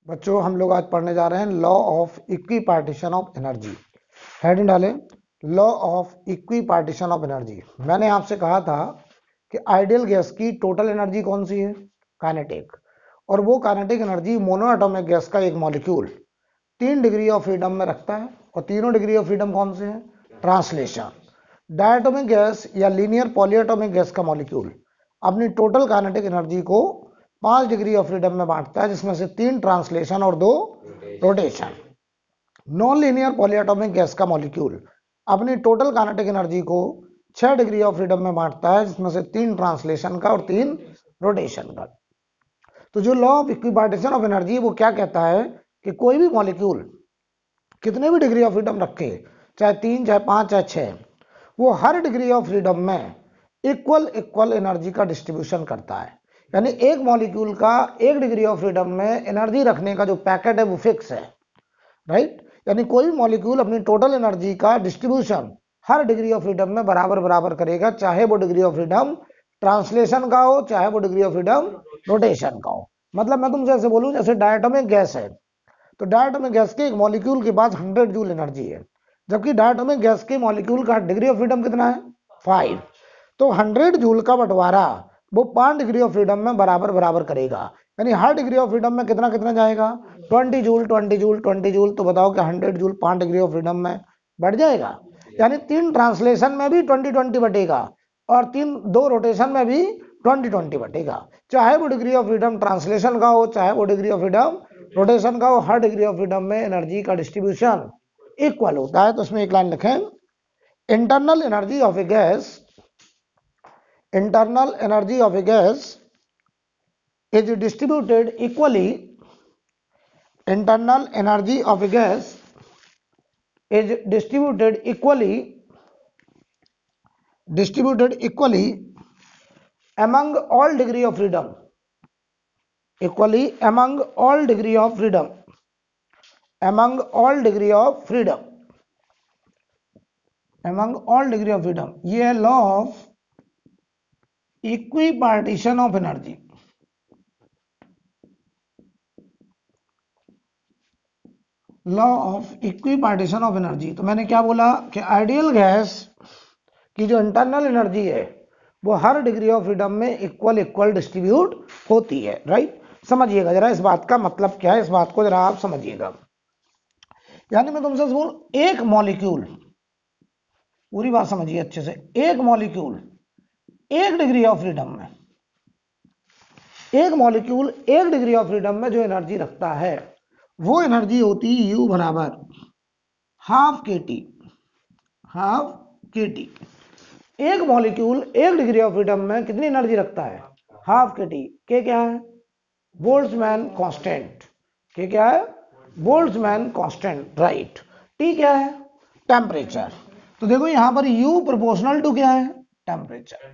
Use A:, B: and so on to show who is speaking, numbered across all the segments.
A: बच्चों हम लोग आज पढ़ने जा रहे हैं law of equipartition of energy. Heading डालें law of equipartition of energy. मैंने आपसे कहा था कि आइडियल गैस की टोटल एनर्जी कौन सी है, काइनेटिक, और वो काइनेटिक एनर्जी मोनोएटॉमिक गैस का एक मॉलिक्यूल 3 डिग्री ऑफ फ्रीडम में रखता है, और तीनों डिग्री ऑफ फ्रीडम कौन से हैं, ट्रांसलेशन। डायटोमिक गैस या लीनियर पॉलीएटॉमिक गैस का मॉलिक्यूल अपनी टोटल काइनेटिक एनर्जी को 5 डिग्री ऑफ फ्रीडम में बांटता है, जिसमें से 3 ट्रांसलेशन और 2 rotation. Non linear polyatomic gas का मॉलिक्यूल अपनी टोटल काइनेटिक एनर्जी को 6 डिग्री ऑफ फ्रीडम में बांटता है, जिसमें से 3 ट्रांसलेशन का और 3 रोटेशन का। तो जो law of equipartition of energy वो क्या कहता है कि कोई भी मॉलिक्यूल कितने भी डिग्री ऑफ फ्रीडम रखे, चाहे 3 चाहे 5 चाहे 6, वो हर डिग्री ऑफ फ्रीडम में इक्वल एनर्जी का डिस्ट्रीब्यूशन करता है। यानी एक मॉलिक्यूल का 1 डिग्री ऑफ फ्रीडम में एनर्जी रखने का जो पैकेट है वो फिक्स है, राइट। यानी कोई भी मॉलिक्यूल अपनी टोटल एनर्जी का distribution her degree of freedom में बराबर बराबर करेगा, चाहे वो डिग्री ऑफ फ्रीडम ट्रांसलेशन का हो, चाहे वो डिग्री ऑफ फ्रीडम रोटेशन का हो। मतलब मैं तुमसे ऐसे बोलूं, जैसे डायटोमिक गैस है, तो डायटोमिक गैस के एक मॉलिक्यूल के पास 100 जूल एनर्जी है, जबकि डायटोमिक गैस के मॉलिक्यूल का डिग्री ऑफ फ्रीडम कितना है, 5। तो 100 जूल का बंटवारा वो 5 डिग्री ऑफ फ्रीडम में बराबर बराबर करेगा। यानी हर डिग्री ऑफ फ्रीडम में कितना कितना जाएगा, 20 जूल 20 जूल 20 जूल। तो बताओ कि 100 जूल 5 डिग्री ऑफ फ्रीडम में बढ़ जाएगा। यानी 3 ट्रांसलेशन में भी 20-20 बटेगा, और 2 रोटेशन में भी 20-20 बटेगा। चाहे वो डिग्री ऑफ फ्रीडम ट्रांसलेशन का हो, चाहे वो डिग्री ऑफ फ्रीडम रोटेशन का हो, हर डिग्री ऑफ फ्रीडम में एनर्जी का डिस्ट्रीब्यूशन इक्वल होता है। तो इसमें एक लाइन लिखें, internal energy of A gas, internal energy of a gas is distributed equally. Internal energy of a gas is distributed equally among all degree of freedom. Equally among all degree of freedom. Among all degree of freedom. Among all degree of freedom. ये है law of equipartition of energy. Law of equipartition of energy. तो मैंने क्या बोला कि ideal gas की जो internal energy है वो हर डिग्री ऑफ फ्रीडम में इक्वल डिस्ट्रीब्यूट होती है, राइट। समझिएगा जरा इस बात का मतलब क्या है, इस बात को जरा आप समझिएगा। यानी मैं तुमसे बोलूं, एक मॉलिक्यूल, पूरी बात समझिए अच्छे से, एक मॉलिक्यूल 1 डिग्री ऑफ फ्रीडम में, एक मॉलिक्यूल 1 डिग्री ऑफ फ्रीडम में जो एनर्जी रखता है वो एनर्जी होती है U बराबर हाफ के टी। एक मॉलिक्यूल 1 डिग्री ऑफ फ्रीडम में कितनी एनर्जी रखता है, हाफ के टी। के क्या है, बोल्ट्जमैन कांस्टेंट। के क्या है, बोल्ट्जमैन कांस्टेंट, राइट। टी क्या है, टेम्परेचर। तो देखो यहां पर U प्रोपोर्शनल टू क्या है, temperature.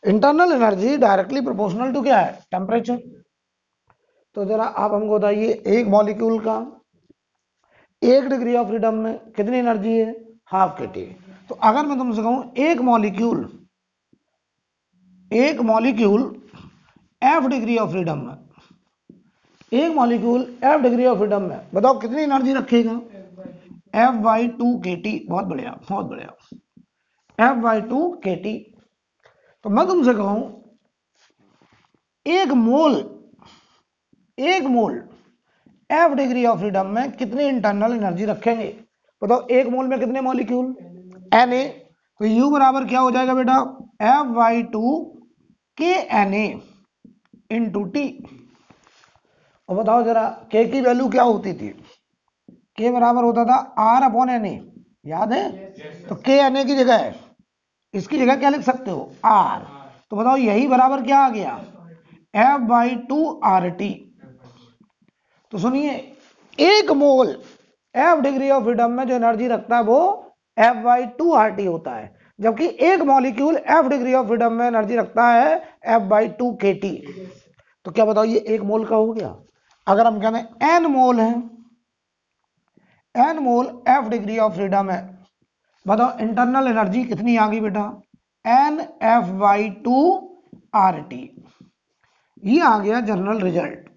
A: Internal energy directly proportional to क्या है, टेम्परेचर। तो जरा आप हमको बताइए, एक मॉलिक्यूल का 1 डिग्री ऑफ फ्रीडम में कितनी एनर्जी है, हाफ के टी। तो अगर मैं तुमसे कहूं एक molecule F degree of freedom में, एक molecule F degree of freedom में, बताओ कितनी एनर्जी रखेगा, F/2 kT। बहुत बढ़िया बहुत बढ़िया, F/2 kT। तो मैं तुमसे कहूं एक मोल F डिग्री ऑफ फ्रीडम में कितनी इंटरनल एनर्जी रखेंगे, बताओ। एक मोल में कितने मॉलिक्यूल, Na। तो U बराबर क्या हो जाएगा बेटा, F/2 KNA इंटू टी। और बताओ जरा K की वैल्यू क्या होती थी, K बराबर होता था R/Na, याद है। तो KNA की जगह, इसकी जगह क्या लिख सकते हो, R। तो बताओ यही बराबर क्या आ गया, F/2 RT। तो सुनिए, एक मोल F डिग्री ऑफ फ्रीडम में जो एनर्जी रखता है वो F/2 RT होता है, जबकि एक molecule F degree of freedom में एनर्जी रखता है F/2 kT। तो क्या बताओ ये एक मोल का हो गया। अगर हम कहते हैं n मोल है, n mole F degree of freedom है, बताओ इंटरनल एनर्जी कितनी आ गई बेटा, NF/2 RT। ये आ गया general result.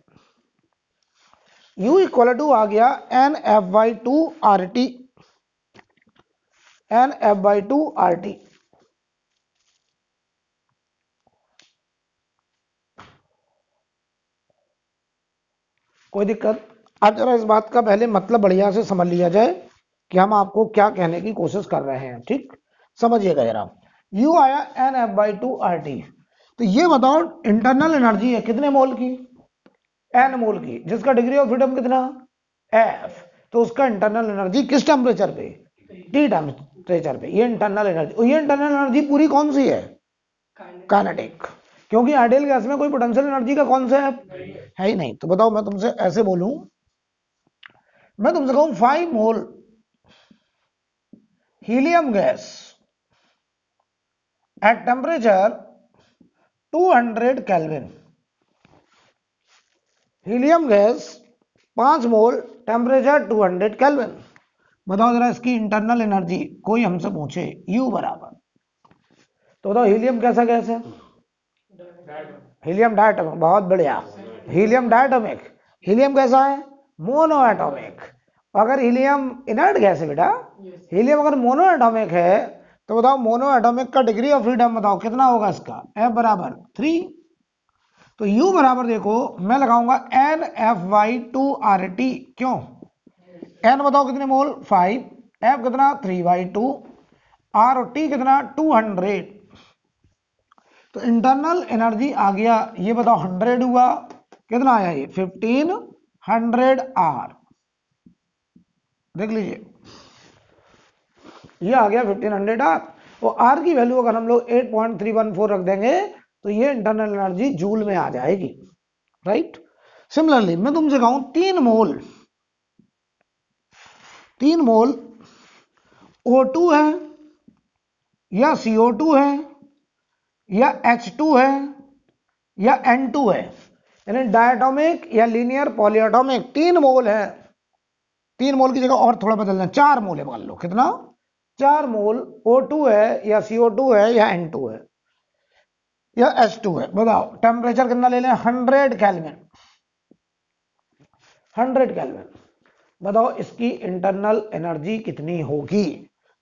A: U equal to आ गया NF/2 RT। कोई दिक्कत? अब जरा इस बात का पहले मतलब बढ़िया से समझ लिया जाए कि हम आपको क्या कहने की कोशिश कर रहे हैं। ठीक, समझिएगा जरा। U आया NF/2 RT। तो ये बताओ इंटरनल एनर्जी है कितने मोल की? N मोल की, जिसका डिग्री ऑफ फ्रीडम कितना? F। तो उसका इंटरनल एनर्जी किस टेम्परेचर पे? T टेम्परेचर पे। ये इंटरनल एनर्जी, और ये इंटरनल एनर्जी पूरी कौन सी है? काइनेटिक। क्योंकि आइडियल गैस में कोई पोटेंशियल एनर्जी का कॉन्सेप्ट है ही नहीं। तो बताओ, मैं तुमसे ऐसे बोलूं, मैं तुमसे कहूं 5 mole helium gas at temperature 200 kelvin. Helium gas 5 mole temperature 200 kelvin. बताओ जरा इसकी इंटरनल एनर्जी कोई हमसे पूछे, U बराबर, तो बताओ हीलियम कैसा गैस है? Helium diatomic. बहुत बढ़िया, हीलियम डायटोमिक। हीलियम कैसा है? Mono atomic. अगर हीलियम इनर्ट गैस है बेटा, हीलियम अगर मोनो एटॉमिक है, तो बताओ मोनो एटॉमिक का डिग्री ऑफ फ्रीडम बताओ कितना होगा इसका? F बराबर 3। तो U बराबर देखो मैं लगाऊंगा NF/2 RT। क्यों? N बताओ कितने मोल? 5, F कितना? 3/2, R और T कितना? 200। तो इंटरनल एनर्जी आ गया, ये बताओ 100 हुआ, कितना आया ये? 1500 R। देख लीजिए, ये आ गया 1500 R। और R की वैल्यू अगर हम लोग 8.314 रख देंगे तो ये इंटरनल एनर्जी जूल में आ जाएगी। राइट। सिमिलरली मैं तुमसे कहूं 3 मोल O2 है या CO2 है या H2 है या N2 है, यानी डायटोमिक या लीनियर पॉलीएटॉमिक 3 मोल है। 3 मोल की जगह और थोड़ा बदलना, 4 मोल है मान लो। कितना? 4 मोल O2 है या CO2 है या N2 है या H2 है। बताओ टेम्परेचर कितना ले लें? 100 केल्विन। 100 केल्विन। बताओ इसकी इंटरनल एनर्जी कितनी होगी?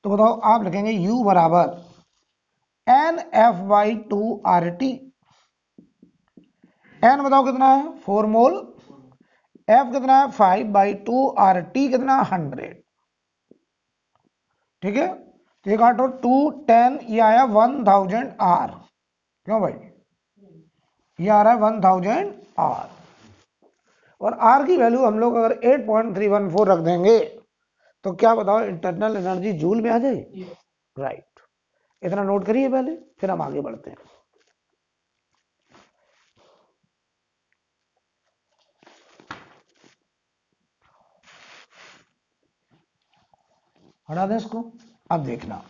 A: तो बताओ, आप लिखेंगे U बराबर NF/2 RT। N बताओ कितना है? 4 मोल। F कितना है? 5/2। RT कितना? 100। ठीक है, तो ये काटो 2 10, ये आया 1000 R। क्यों भाई? ये आ रहा है 1000 R। और R की वैल्यू हम लोग अगर 8.314 रख देंगे तो क्या बताओ इंटरनल एनर्जी जूल में आ जाएगी। राइट। इतना नोट करिए पहले, फिर हम आगे बढ़ते हैं। हटा दें इसको। अब देखना,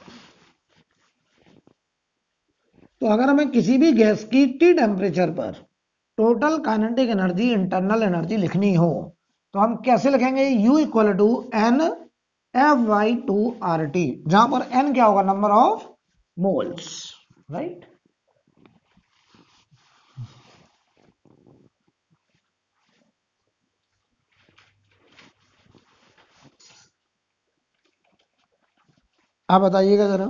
A: तो अगर हमें किसी भी गैस की T टेम्परेचर पर total kinetic energy, internal energy लिखनी हो तो हम कैसे लिखेंगे? U equal to NF/2 RT, जहां पर N क्या होगा? Number of moles. राइट। आप बताइएगा जरा।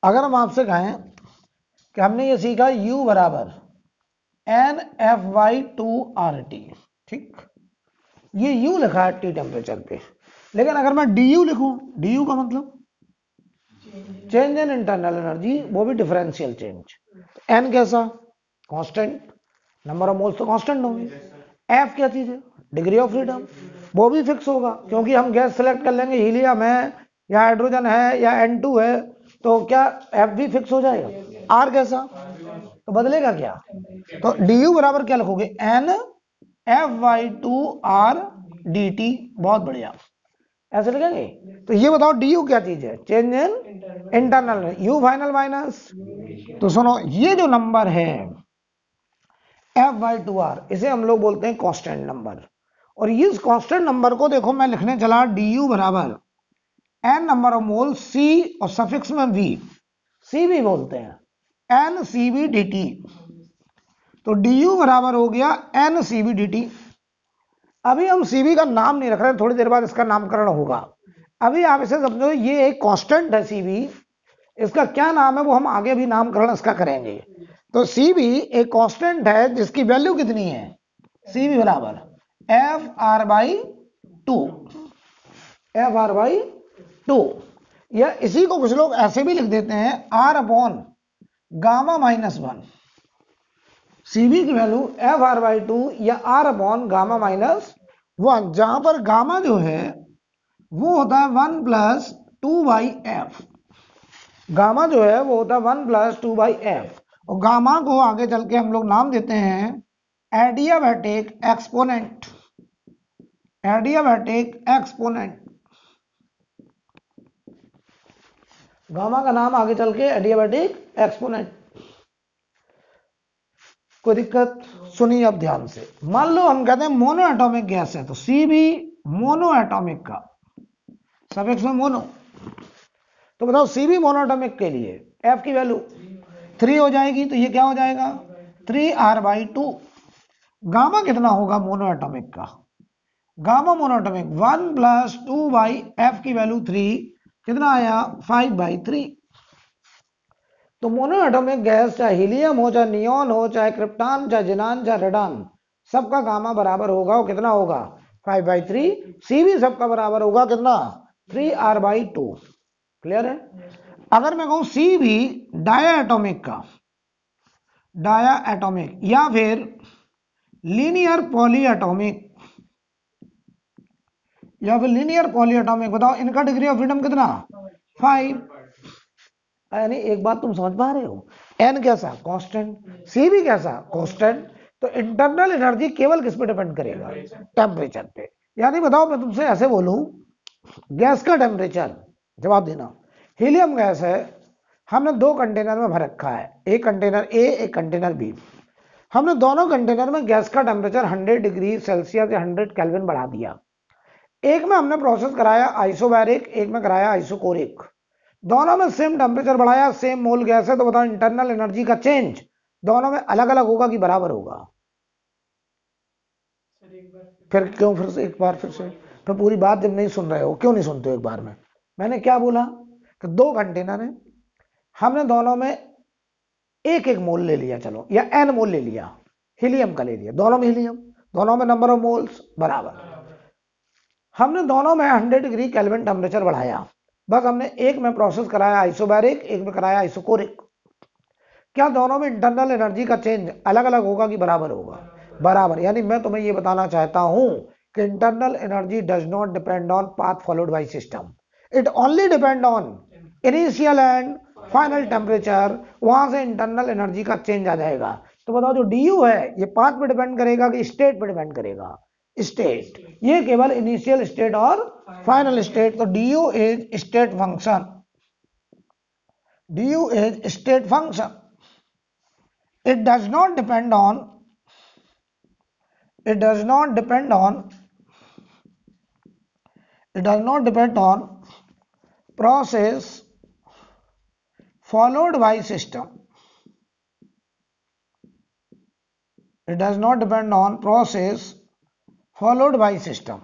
A: अगर हम आपसे कहें कि हमने ये सीखा U बराबर NF/2 RT, ठीक, ये U लिखा है T टेम्परेचर पे, लेकिन अगर मैं DU लिखूं, DU का मतलब चेंज इन इंटरनल एनर्जी, वो भी डिफरेंशियल चेंज। N कैसा? कांस्टेंट। नंबर ऑफ मोल्स तो कांस्टेंट होंगे। F क्या चीज है? डिग्री ऑफ फ्रीडम, वो भी फिक्स होगा, क्योंकि हम गैस सेलेक्ट कर लेंगे हीलियम है या हाइड्रोजन है या N2 है, तो क्या F भी फिक्स हो जाएगा। R कैसा? तो बदलेगा क्या? तो DU बराबर क्या लिखोगे? NF/2 R DT। बहुत बढ़िया, ऐसे लिखेंगे। तो ये बताओ DU क्या चीज है? Change in internal. U final minus. तो सुनो, ये जो नंबर है F/2R, इसे हम लोग बोलते हैं कांस्टेंट नंबर। और इस कांस्टेंट नंबर को देखो मैं लिखने चला DU बराबर N number of mole C और सफिक्स में V। Cv बोलते हैं, NCV dt। तो du बराबर हो गया NCV dt। अभी हम Cv का नाम नहीं रख रहे, थोड़ी देर बाद इसका नामकरण होगा। अभी आप इसे समझो ये एक कांस्टेंट है Cv, इसका क्या नाम है वो हम आगे भी नामकरण इसका करेंगे। तो Cv एक कांस्टेंट है जिसकी वैल्यू कितनी है, Cv बराबर FR/2, FR/2। या इसी को कुछ लोग ऐसे भी लिख देते हैं R/γ-1। Cv की वैल्यू FR/2 या R/γ-1, जहां पर गामा जो है वो होता है 1+2/f। गामा जो है वो होता है 1+2/f, और गामा को आगे चल के हम लोग नाम देते हैं adiabatic exponent. Adiabatic exponent, gamma का नाम आगे चल के एडियाबैटिक एक्सपोनेंट। कोई दिक्कत? सुनिए अब ध्यान से। मान लो हम कहते हैं मोनो एटॉमिक गैस है, तो Cv मोनो एटॉमिक का सफिक्स में मोनो। तो बताओ Cv मोनो एटॉमिक के लिए F की वैल्यू 3 हो जाएगी, तो ये क्या हो जाएगा 3R/2। गामा कितना होगा मोनो एटॉमिक का, गामा मोनो एटॉमिक 1+2/f की वैल्यू 3, कितना आया 5/3। तो मोनो एटॉमिक गैस चाहे हीलियम हो, चाहे नियॉन हो, चाहे क्रिप्टॉन, चाहे जिनान, चाहे रेडॉन, सबका गामा बराबर होगा, वो कितना होगा 5/3। Cv सबका बराबर होगा कितना 3R/2। क्लियर है? अगर मैं कहूं Cv डाया एटॉमिक का, डाया एटॉमिक या फिर लीनियर पॉली एटॉमिक, या फिर लीनियर पॉली एटॉमिक, बताओ इनका डिग्री ऑफ फ्रीडम कितना 5। यानी एक बात तुम समझ पा रहे हो, n कैसा कांस्टेंट, Cv कैसा कांस्टेंट, तो इंटरनल एनर्जी केवल किस पे डिपेंड करेगा, टेम्परेचर पे। यानी बताओ मैं तुमसे ऐसे बोलूं गैस का टेम्परेचर, जवाब देना। हीलियम गैस है, हमने 2 कंटेनर में भर रखा है, एक कंटेनर A एक कंटेनर B। हमने दोनों कंटेनर में गैस का टेम्परेचर 100 डिग्री सेल्सियस या 100 केल्विन बढ़ा दिया। एक में हमने प्रोसेस कराया आइसोबैरिक, एक में कराया आइसोकोरिक। दोनों में सेम टेम्परेचर बढ़ाया, सेम मोल गैस है, तो बताओ इंटरनल एनर्जी का चेंज दोनों में अलग अलग होगा कि बराबर होगा? फिर क्यों, फिर से एक बार फिर से, तो पूरी बात जब नहीं सुन रहे हो, क्यों नहीं सुनते हो एक बार में? मैंने क्या बोला कि 2 कंटेनर है, हमने दोनों में एक एक मोल ले लिया, चलो, या n मोल ले लिया, हीलियम का ले लिया, दोनों में हीलियम, दोनों में नंबर ऑफ मोल्स बराबर। हमने दोनों में 100 डिग्री केल्विन टेम्परेचर बढ़ाया, बस हमने एक में प्रोसेस कराया आइसोबैरिक, एक में कराया आइसोकोरिक। क्या दोनों में इंटरनल एनर्जी का चेंज अलग अलग होगा कि बराबर होगा? बराबर। यानी मैं तुम्हें यह बताना चाहता हूं कि internal energy does not depend on path followed by system, it only depend on initial and final temperature. वहां से इंटरनल एनर्जी का चेंज आ जाएगा। तो बताओ जो du है ये पाथ पे डिपेंड करेगा कि स्टेट पे डिपेंड करेगा? स्टेट। ये केवल इनिशियल स्टेट और फाइनल स्टेट। तो du is state function, du is state function. It does not depend on, it does not depend on, it does not depend on process followed by system. It does not depend on process followed by system.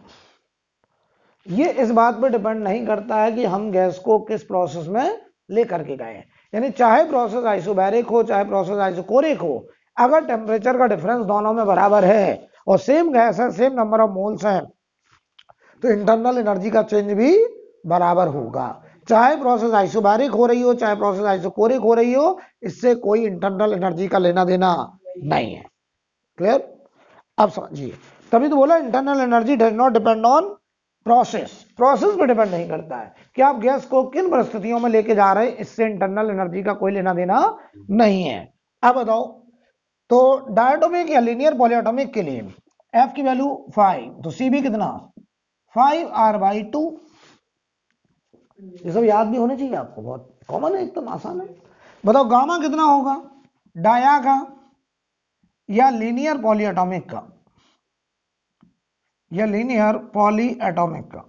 A: ये इस बात पे depend नहीं करता है कि हम gas को किस प्रोसेस में लेकर के गए। यानी चाहे प्रोसेस आइसोबैरिक हो चाहे प्रोसेस आइसोकोरिक हो, अगर टेम्परेचर का डिफरेंस दोनों में बराबर है और सेम गैस है, सेम नंबर ऑफ मोल्स हैं, तो इंटरनल एनर्जी का चेंज भी बराबर होगा। चाहे प्रोसेस आइसोबैरिक हो रही हो चाहे प्रोसेस आइसोकोरिक हो रही हो, इससे कोई इंटरनल एनर्जी का लेना देना नहीं है। क्लियर? अब समझिए, तभी तो बोला internal energy does not depend on process. Process पे डिपेंड नहीं करता है कि आप गैस को किन परिस्थितियों में लेके जा रहे हैं, इससे इंटरनल एनर्जी का कोई लेना देना नहीं है। अब बताओ, तो डायटोमिक या लीनियर पॉलीएटॉमिक के लिए F की वैल्यू 5, तो Cb कितना 5R/2। ये सब याद भी होने चाहिए आपको, बहुत कॉमन है, एकदम आसान है। बताओ गामा कितना होगा डाया का या लीनियर पॉलीएटॉमिक का, या लीनियर पॉलीएटॉमिक का?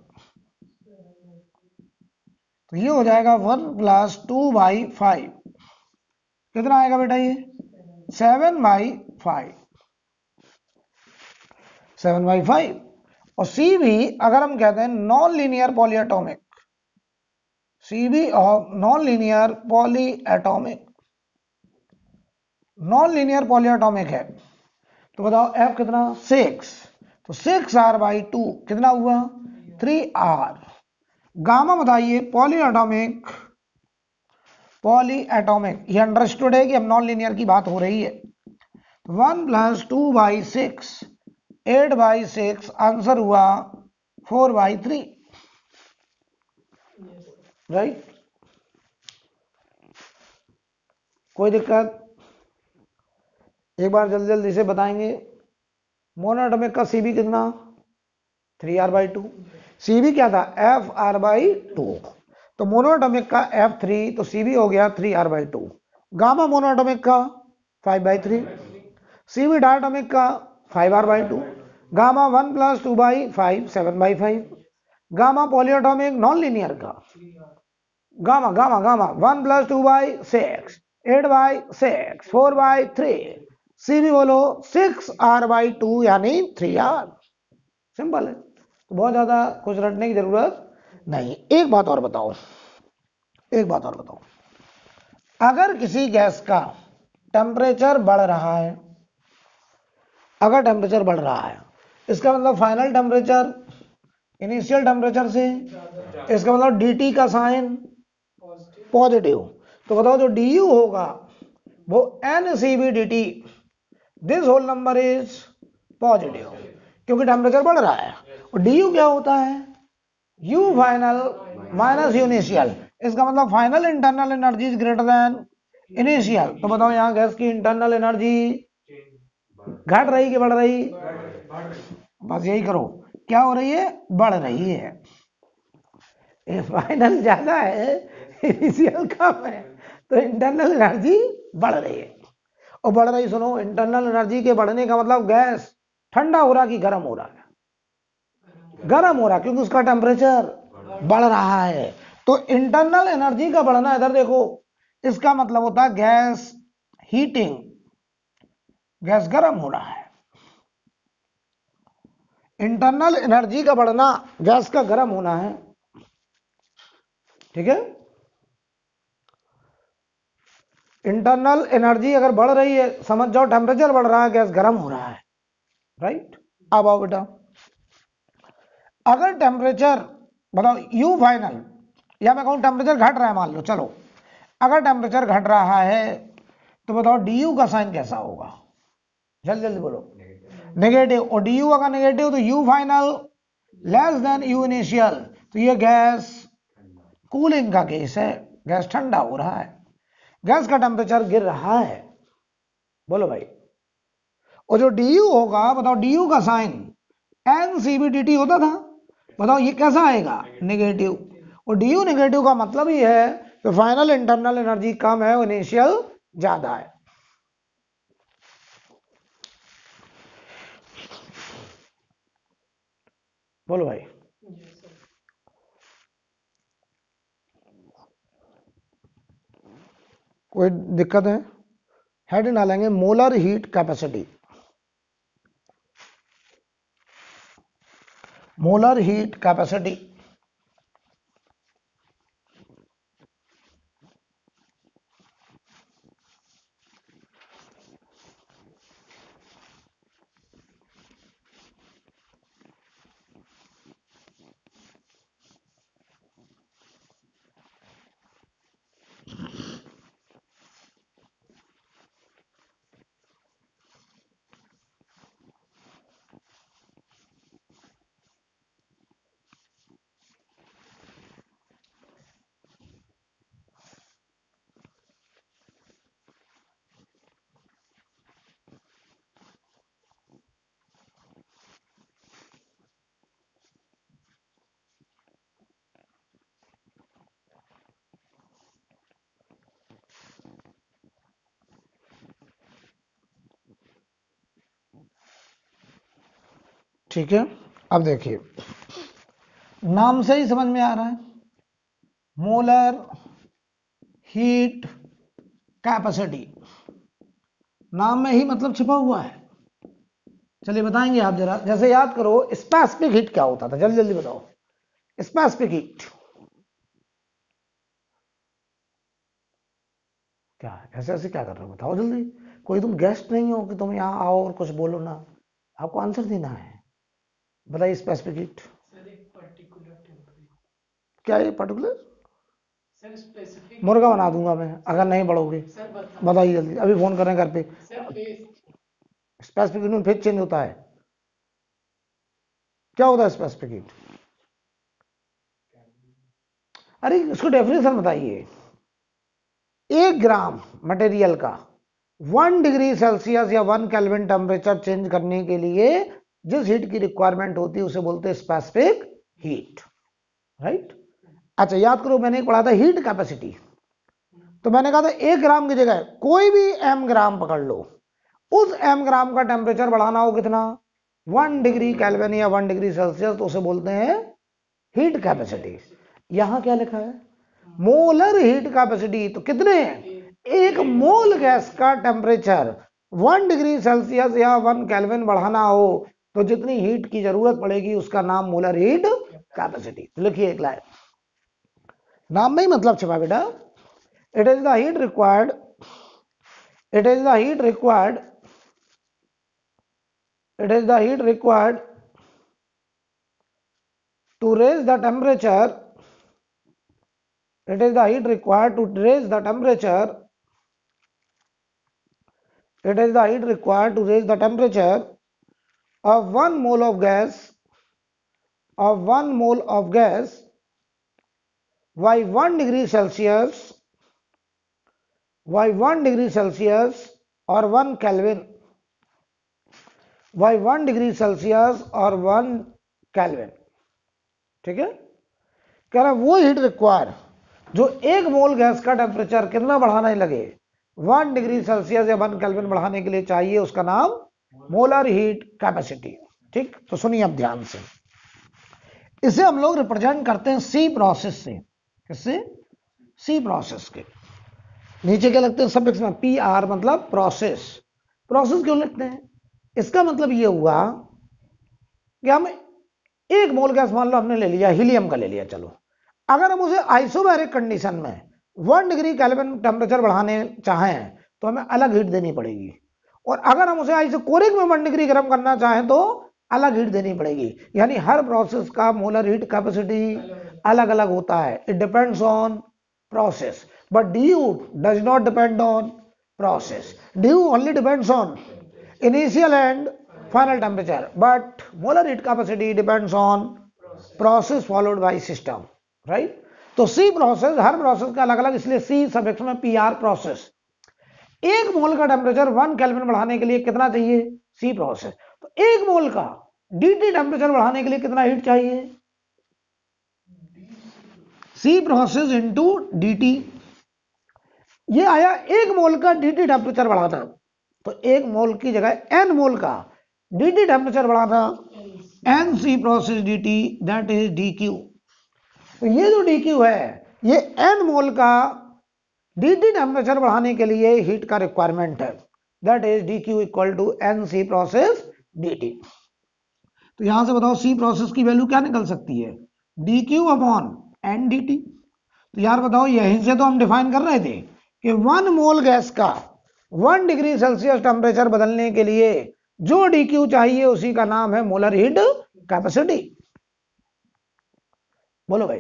A: तो ये हो जाएगा 1+2/5। कितना आएगा बेटा ये 7/5, 7/5। और सी भी अगर हम कहते हैं नॉन लीनियर पॉलीएटॉमिक, सी भी of non linear polyatomic, non linear polyatomic है, तो बताओ एफ कितना 6, तो 6r/2 कितना हुआ 3r। गामा बताइए पॉलीएटॉमिक, पॉलीएटॉमिक ये अंडरस्टूड है कि अब नॉन लीनियर की बात हो रही है। 1 + 2/6, 8/6, आंसर हुआ 4/3, राइट। कोई दिक्कत? एक बार जल्दी जल्दी से बताएंगे। मोनोएटॉमिक का सीबी कितना 3r/2, सीबी क्या था fr/2, तो मोनोएटॉमिक का f3, तो सीबी हो गया 3r/2। गामा मोनोएटॉमिक का 5/3, सीबी डायटोमिक का 5r/2, gamma 1 + 2/5, 7/5। Gamma polyatomic non linear का गामा गामा गामा 1 + 2/6, 8/6, 4/3, सीबी बोलो 6r/2 यानी 3r। सिंपल है, तो बहुत ज्यादा कुछ रटने की जरूरत नहीं। एक बात और बताओ, एक बात और बताओ, अगर किसी गैस का टेम्परेचर बढ़ रहा है, अगर टेम्परेचर बढ़ रहा है, इसका मतलब फाइनल टेम्परेचर इनिशियल टेम्परेचर से, इसका मतलब dt का साइन पॉजिटिव, तो बताओ जो du होगा वो NCV/dt, this whole number is positive, क्योंकि टेम्परेचर बढ़ रहा है। और du क्या होता है u final minus u initial, इसका मतलब final internal energy is greater than initial. तो बताओ यहाँ गैस की इंटरनल एनर्जी घट रही कि बढ़ रही? बस यही करो, क्या हो रही है? बढ़ रही है। फाइनल ज्यादा है, इनिशियल कम है, तो इंटरनल एनर्जी बढ़ रही है। और बढ़ रही, सुनो, इंटरनल एनर्जी के बढ़ने का मतलब गैस ठंडा हो रहा कि गर्म हो रहा है? गर्म हो रहा, क्योंकि उसका टेम्परेचर बढ़ रहा है। तो इंटरनल एनर्जी का बढ़ना, इधर देखो, इसका मतलब होता है गैस हीटिंग, गैस गर्म हो रहा है। इंटरनल एनर्जी का बढ़ना, गैस का गर्म होना है, ठीक है। इंटरनल एनर्जी अगर बढ़ रही है, समझ जाओ टेम्परेचर बढ़ रहा है, गैस गर्म हो रहा है, राइट। अब आओ बेटा, अगर टेम्परेचर बताओ यू फाइनल, या मैं कहूं टेम्परेचर घट रहा है, मान लो, चलो अगर टेम्परेचर घट रहा है तो बताओ डी यू का साइन कैसा होगा? जल्दी जल्दी बोलो। नेगेटिव। और डी यू अगर नेगेटिव तो you final less than you initial, तो ये गैस कूलिंग का केस है, गैस ठंडा हो रहा है, गैस का टेम्परेचर गिर रहा है। बोलो भाई। और जो डी यू होगा, बताओ डी यू का साइन NCV/dt होता था, बताओ ये कैसा आएगा? नेगेटिव। और डी यू नेगेटिव का मतलब ही है कि फाइनल इंटरनल एनर्जी कम है, इनिशियल ज्यादा है। बोलो भाई। कोई दिक्कत है? हेड डालेंगे molar heat capacity, molar heat capacity. ठीक है, अब देखिए, नाम से ही समझ में आ रहा है, मोलर हीट कैपेसिटी, नाम में ही मतलब छिपा हुआ है। चलिए बताएंगे आप जरा, जैसे याद करो स्पेसिफिक हीट क्या होता था, जल्दी जल्दी बताओ। स्पेसिफिक हीट क्या है? ऐसे ऐसे क्या कर रहे हो, बताओ जल्दी। कोई तुम गेस्ट नहीं हो कि तुम यहाँ आओ और कुछ बोलो ना, आपको आंसर देना है। बताइए स्पेसिफिक हीट क्या है? पर्टिकुलर मुर्गा बना दूंगा मैं अगर नहीं बढ़ोगे। बताइए जल्दी, अभी फोन कर रहे हैं घर पे। स्पेसिफिक हीट में फेज चेंज होता है। क्या होता है स्पेसिफिक हीट? अरे इसको डेफिनेशन बताइए। 1 ग्राम मटेरियल का 1 डिग्री सेल्सियस या 1 केल्विन टेम्परेचर चेंज करने के लिए जिस हीट की रिक्वायरमेंट होती है उसे बोलते हैं स्पेसिफिक हीट, राइट। अच्छा याद करो, मैंने पढ़ा था हीट कैपेसिटी, तो मैंने कहा था 1 ग्राम की जगह कोई भी m ग्राम पकड़ लो, उस m ग्राम का टेम्परेचर बढ़ाना हो कितना, 1 डिग्री केल्विन या 1 डिग्री सेल्सियस, तो उसे बोलते हैं हीट कैपेसिटी। यहां क्या लिखा है? Molar heat capacity. तो कितने, 1 मोल गैस का टेम्परेचर 1 डिग्री सेल्सियस या 1 केल्विन बढ़ाना हो तो जितनी हीट की जरूरत पड़ेगी उसका नाम मोलर हीट कैपेसिटी। लिखिए एक लाइन, नाम में ही मतलब छिपा बेटा। It is the heat required, it is the heat required, it is the heat required to raise the temperature, it is the heat required to raise the temperature, it is the heat required to raise the temperature of 1 mole of gas, of 1 mole of gas by 1 degree Celsius, by 1 degree Celsius or 1 Kelvin, by 1 degree Celsius or 1 Kelvin। ठीक है, कह रहा वो heat require जो 1 मोल gas का temperature कितना बढ़ाना ही लगे, 1 डिग्री सेल्सियस या 1 केल्विन बढ़ाने के लिए चाहिए, उसका नाम मोलर हीट कैपेसिटी। ठीक, तो सुनिए अब ध्यान से, इसे हम लोग रिप्रेजेंट करते हैं सी प्रोसेस से। किससे? सी प्रोसेस के। नीचे क्या लगते हैं सफिक्स में? पी आर, मतलब प्रोसेस। प्रोसेस क्यों लिखते हैं? इसका मतलब ये हुआ कि हम 1 मोल गैस मान लो हमने ले लिया, हीलियम का ले लिया, चलो, अगर हम उसे आइसोबैरिक कंडीशन में 1 डिग्री केल्विन टेम्परेचर बढ़ाने चाहें तो हमें अलग हीट देनी पड़ेगी, और अगर हम उसे आइसोकोरिक में 1 डिग्री गर्म करना चाहें तो अलग हीट देनी पड़ेगी। यानी हर प्रोसेस का मोलर हीट कैपेसिटी अलग अलग होता है। It depends on process, but DU does not depend on process. DU only depends on initial and final temperature, but molar heat capacity depends on process followed by system, right। तो C process, हर process का अलग अलग, इसलिए C suffix में PR process. 1 मोल का temperature 1 kelvin बढ़ाने के लिए कितना चाहिए? C process. तो 1 मोल का DT टेम्परेचर बढ़ाने के लिए कितना हीट चाहिए? C process into DT। ये आया 1 मोल का DT टेम्परेचर बढ़ाना, तो 1 मोल की जगह n मोल का DT टेम्परेचर बढ़ाना, NC process DT, that is DQ। तो ये जो DQ है ये n मोल का DT टेम्परेचर बढ़ाने के लिए हीट का रिक्वायरमेंट है, that is DQ equal to NC process DT। तो यहां से बताओ C प्रोसेस की वैल्यू क्या निकल सकती है? DQ upon NDT। तो यार बताओ, यहीं से तो हम डिफाइन कर रहे थे कि 1 मोल गैस का 1 डिग्री सेल्सियस टेम्परेचर बदलने के लिए जो DQ चाहिए उसी का नाम है मोलर हीट कैपेसिटी। बोलो भाई,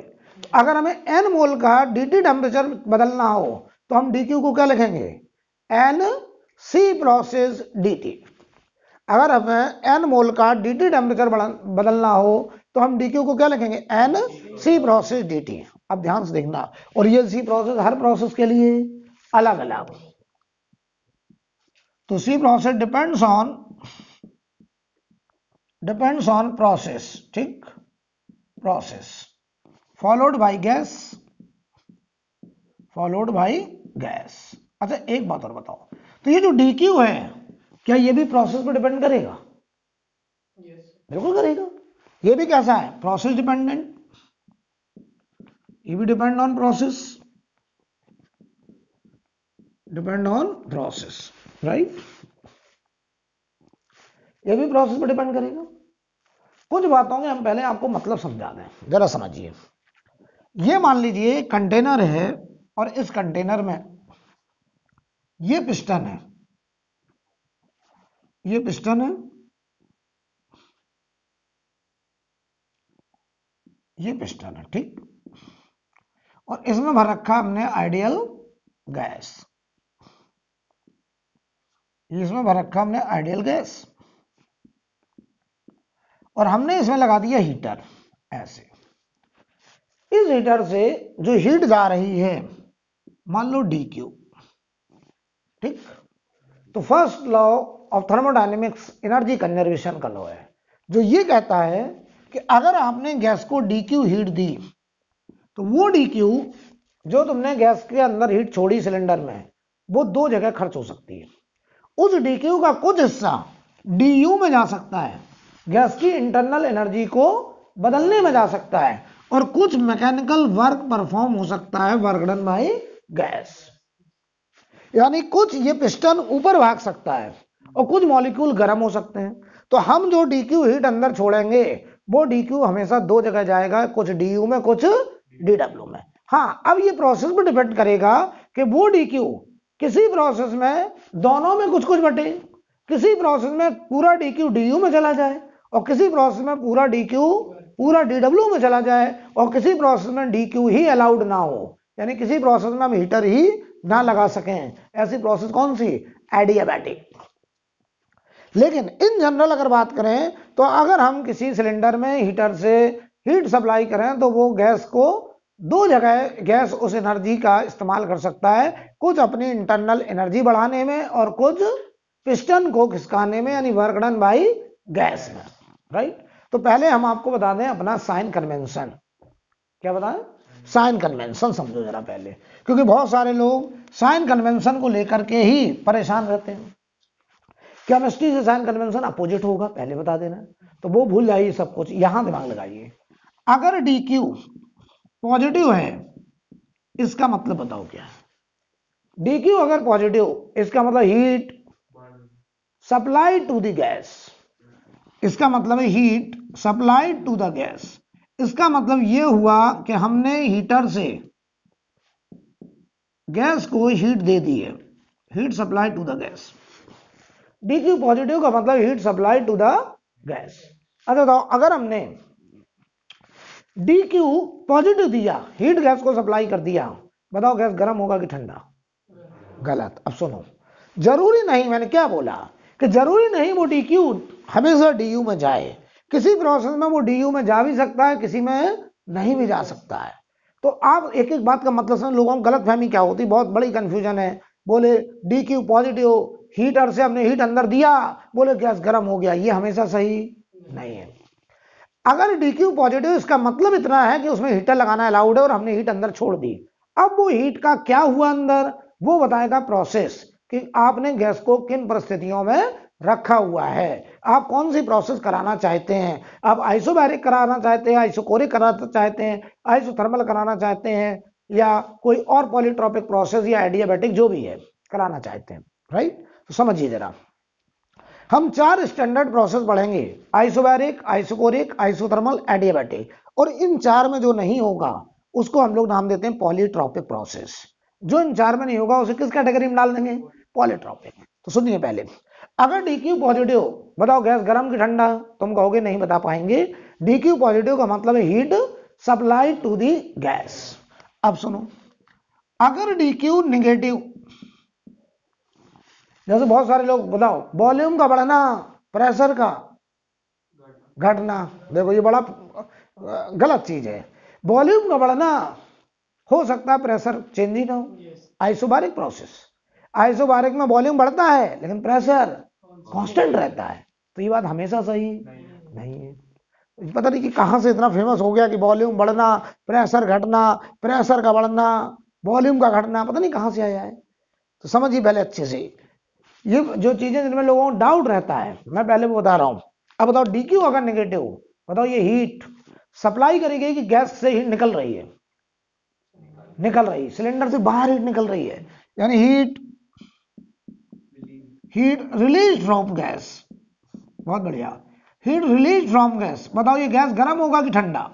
A: अगर हमें n मोल का DT टेम्परेचर बदलना हो तो हम DQ को क्या लिखेंगे? NC process DT। अगर हमें n मोल का DT टेम्परेचर बदलना हो तो हम DQ को क्या लिखेंगे? NC process DT। अब ध्यान से देखना, और ये C प्रोसेस हर प्रोसेस के लिए अलग अलग। तो C process depends on process, ठीक, प्रोसेस फॉलोड बाय गैस, अच्छा एक बात और बताओ, तो ये जो DQ है क्या ये भी प्रोसेस पर डिपेंड करेगा? बिल्कुल करेगा। ये भी कैसा है? प्रोसेस डिपेंडेंट, ये भी depend on process. Depend on process, right. ये भी प्रोसेस पर डिपेंड करेगा। कुछ बातों के हम पहले आपको मतलब समझा दें, जरा समझिए। ये मान लीजिए कंटेनर है और इस कंटेनर में ये पिस्टन है, ये पिस्टन है, ये पिस्टन है, ठीक। और इसमें भर रखा हमने आइडियल गैस, इसमें भर रखा हमने आइडियल गैस, और हमने इसमें लगा दिया हीटर। ऐसे इस हीटर से जो हीट जा रही है मान लो dQ, ठीक। तो first law of thermodynamics energy conservation का लॉ है, जो ये कहता है कि अगर आपने गैस को dQ हीट दी तो वो dQ जो तुमने गैस के अंदर हीट छोड़ी सिलेंडर में, वो दो जगह खर्च हो सकती है। उस dQ का कुछ हिस्सा du में जा सकता है, गैस की इंटरनल एनर्जी को बदलने में जा सकता है, और कुछ मैकेनिकल वर्क परफॉर्म हो सकता है, वर्क डन बाय गैस। यानी कुछ ये पिस्टन ऊपर भाग सकता है और कुछ मॉलिक्यूल गर्म हो सकते हैं। तो हम जो dQ हीट अंदर छोड़ेंगे वो dQ हमेशा दो जगह जाएगा, कुछ du में कुछ dW में। हाँ, अब ये प्रोसेस पर डिपेंड करेगा कि वो dQ किसी प्रोसेस में दोनों में कुछ कुछ बटे, किसी प्रोसेस में पूरा dQ du में चला जाए, और किसी प्रोसेस में पूरा dQ पूरा dW में चला जाए, और किसी प्रोसेस में dQ ही अलाउड ना हो, यानी किसी प्रोसेस में हम हीटर ही ना लगा सकें। ऐसी प्रोसेस कौन सी? एडियाबैटिक। लेकिन इन जनरल अगर बात करें तो अगर हम किसी सिलेंडर में हीटर से हीट सप्लाई करें तो वो गैस को दो जगह गैस उस एनर्जी का इस्तेमाल कर सकता है, कुछ अपनी इंटरनल एनर्जी बढ़ाने में और कुछ पिस्टन को खिसकाने में, यानी वर्क डन बाय गैस में, राइट। तो पहले हम आपको बता दें अपना साइन कन्वेंशन। क्या बताएं? साइन कन्वेंशन समझो जरा पहले, क्योंकि बहुत सारे लोग साइन कन्वेंशन को लेकर के ही परेशान रहते हैं। केमिस्ट्री से साइन कन्वेंशन अपोजिट होगा, पहले बता देना, तो वो भूल जाइए सब कुछ, यहां दिमाग लगाइए। अगर dQ पॉजिटिव है इसका मतलब बताओ क्या है? dQ अगर पॉजिटिव इसका मतलब heat supply to the gas, इसका मतलब है heat supply to the gas. इसका मतलब यह हुआ कि हमने हीटर से गैस को हीट दे दी है, heat supply to the gas. dQ positive का मतलब heat supply to the gas. अच्छा बताओ, अगर हमने dQ पॉजिटिव दिया, हीट गैस को सप्लाई कर दिया, बताओ गैस गर्म होगा कि ठंडा? गलत। अब सुनो, जरूरी नहीं, मैंने क्या बोला कि जरूरी नहीं वो dQ हमेशा du में जाए, किसी प्रोसेस में वो du में जा भी सकता है, किसी में नहीं भी जा सकता है। तो आप एक एक बात का मतलब समझ, लोगों को गलत फहमी क्या होती, बहुत बड़ी कंफ्यूजन है। बोले dQ पॉजिटिव, हीटर से हमने हीट अंदर दिया, बोले गैस गर्म हो गया, ये हमेशा सही नहीं है। अगर dQ पॉजिटिव इसका मतलब इतना है कि उसमें हीटर लगाना अलाउड है और हमने हीट अंदर छोड़ दी, अब वो हीट का क्या हुआ अंदर वो बताएगा प्रोसेस, कि आपने गैस को किन परिस्थितियों में रखा हुआ है, आप कौन सी प्रोसेस कराना चाहते हैं। आप आइसोबैरिक कराना चाहते हैं, आइसोकोरिक कराना चाहते हैं, आइसोथर्मल कराना चाहते हैं, या कोई और पॉलीट्रॉपिक प्रोसेस या एडियाबैटिक जो भी है कराना चाहते हैं, राइट। तो समझिए जरा, हम चार स्टैंडर्ड प्रोसेस पढ़ेंगे, आइसोबैरिक, आइसोकोरिक, आइसोथर्मल, एडियाबैटिक, और इन चार में जो नहीं होगा उसको हम लोग नाम देते हैं पॉलीट्रॉपिक प्रोसेस। जो इन चार में नहीं होगा उसे किस कैटेगरी में डाल देंगे? पॉलीट्रॉपिक। तो सुनिए पहले, अगर dQ पॉजिटिव, बताओ गैस गर्म की ठंडा? तुम कहोगे नहीं बता पाएंगे। dQ पॉजिटिव का मतलब है heat supply to the gas. अब सुनो, अगर dQ निगेटिव, जैसे बहुत सारे लोग बताओ वॉल्यूम का बढ़ना, प्रेशर का घटना, देखो ये बड़ा गलत चीज है। वॉल्यूम का बढ़ना हो सकता है, प्रेशर चेंज ही ना हो। आइसोबारिक प्रोसेस, आइसोबारिक में वॉल्यूम बढ़ता है लेकिन प्रेशर कांस्टेंट रहता है, तो ये बात हमेशा सही नहीं है। पता नहीं कि कहां से इतना फेमस हो गया कि वॉल्यूम बढ़ना, प्रेशर घटना, प्रेशर का बढ़ना, वॉल्यूम का घटना, पता नहीं कहां से आया है। तो समझिए पहले अच्छे से, ये जो चीजें जिनमें लोगों को डाउट रहता है मैं पहले वो बता रहा हूं। अब बताओ dQ अगर नेगेटिव, बताओ ये हीट सप्लाई करेगी कि गैस से हीट निकल रही है? निकल रही, सिलेंडर से बाहर हीट निकल रही है, यानी heat heat release from gas, बहुत बढ़िया, हीट रिलीज फ्रॉम गैस, बताओ ये गैस गर्म होगा कि ठंडा?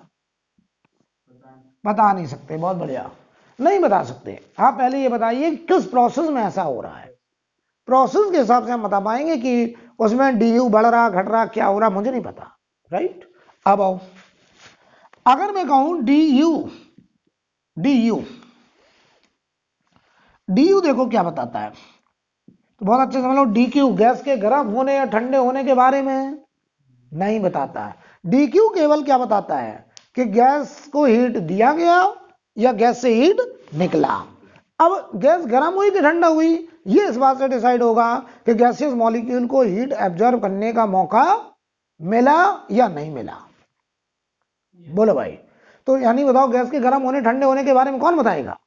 A: बता नहीं सकते, बहुत बढ़िया, नहीं बता सकते। आप पहले ये बताइए किस प्रोसेस में ऐसा हो रहा है, प्रोसेस के हिसाब से हम बता पाएंगे कि उसमें डी बढ़ रहा घट रहा क्या हो रहा, मुझे नहीं पता, राइट। अब आओ, अगर मैं कहूं डी यू देखो क्या बताता है, तो बहुत अच्छे समझ लो, डी क्यू गैस के गर्म होने या ठंडे होने के बारे में नहीं बताता है। डी क्यू केवल क्या बताता है कि गैस को हीट दिया गया या गैस से हीट निकला। अब गैस गर्म हुई कि ठंडा हुई, ये इस बात से डिसाइड होगा कि गैसियस मॉलिक्यूल को हीट एब्जॉर्ब करने का मौका मिला या नहीं मिला। बोलो भाई, तो यानी बताओ गैस के गर्म होने ठंडे होने के बारे में कौन बताएगा?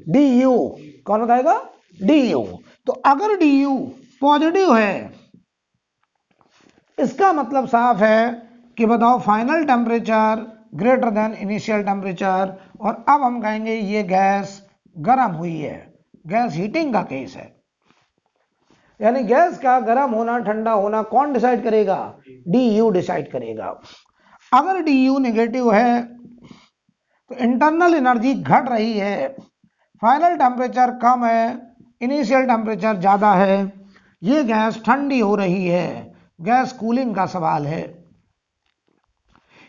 A: D you. कौन बताएगा? D you. तो अगर डी यू पॉजिटिव है, इसका मतलब साफ है कि बताओ final temperature greater than initial temperature, और अब हम कहेंगे ये गैस गर्म हुई है, गैस हीटिंग का केस है। यानी गैस का गर्म होना ठंडा होना कौन डिसाइड करेगा? डी यू डिसाइड करेगा। अगर डी यू नेगेटिव है तो इंटरनल एनर्जी घट रही है, फाइनल टेम्परेचर कम है, इनिशियल टेम्परेचर ज्यादा है, ये गैस ठंडी हो रही है, गैस कूलिंग का सवाल है।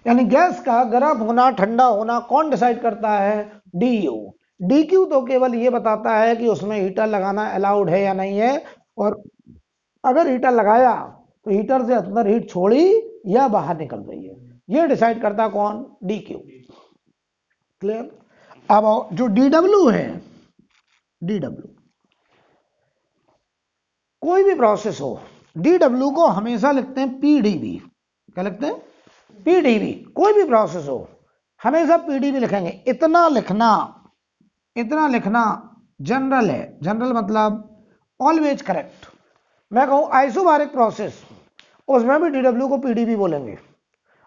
A: यानी गैस का गर्म होना ठंडा होना कौन डिसाइड करता है? D you. डी क्यू तो केवल ये बताता है कि उसमें हीटर लगाना अलाउड है या नहीं है, और अगर हीटर लगाया तो हीटर से अंदर हीट छोड़ी या बाहर निकल रही है, ये डिसाइड करता कौन? D Q. क्लियर? अब जो डी डब्ल्यू है, डी डब्ल्यू कोई भी प्रोसेस हो, डी डब्ल्यू को हमेशा लिखते हैं पीडीबी। क्या लिखते हैं? पीडीबी। कोई भी प्रोसेस हो हमेशा पीडीबी लिखेंगे। इतना लिखना जनरल है, जनरल मतलब ऑलवेज करेक्ट। मैं कहूं आइसोबारिक प्रोसेस, उसमें भी डीडब्ल्यू को पीडीबी बोलेंगे,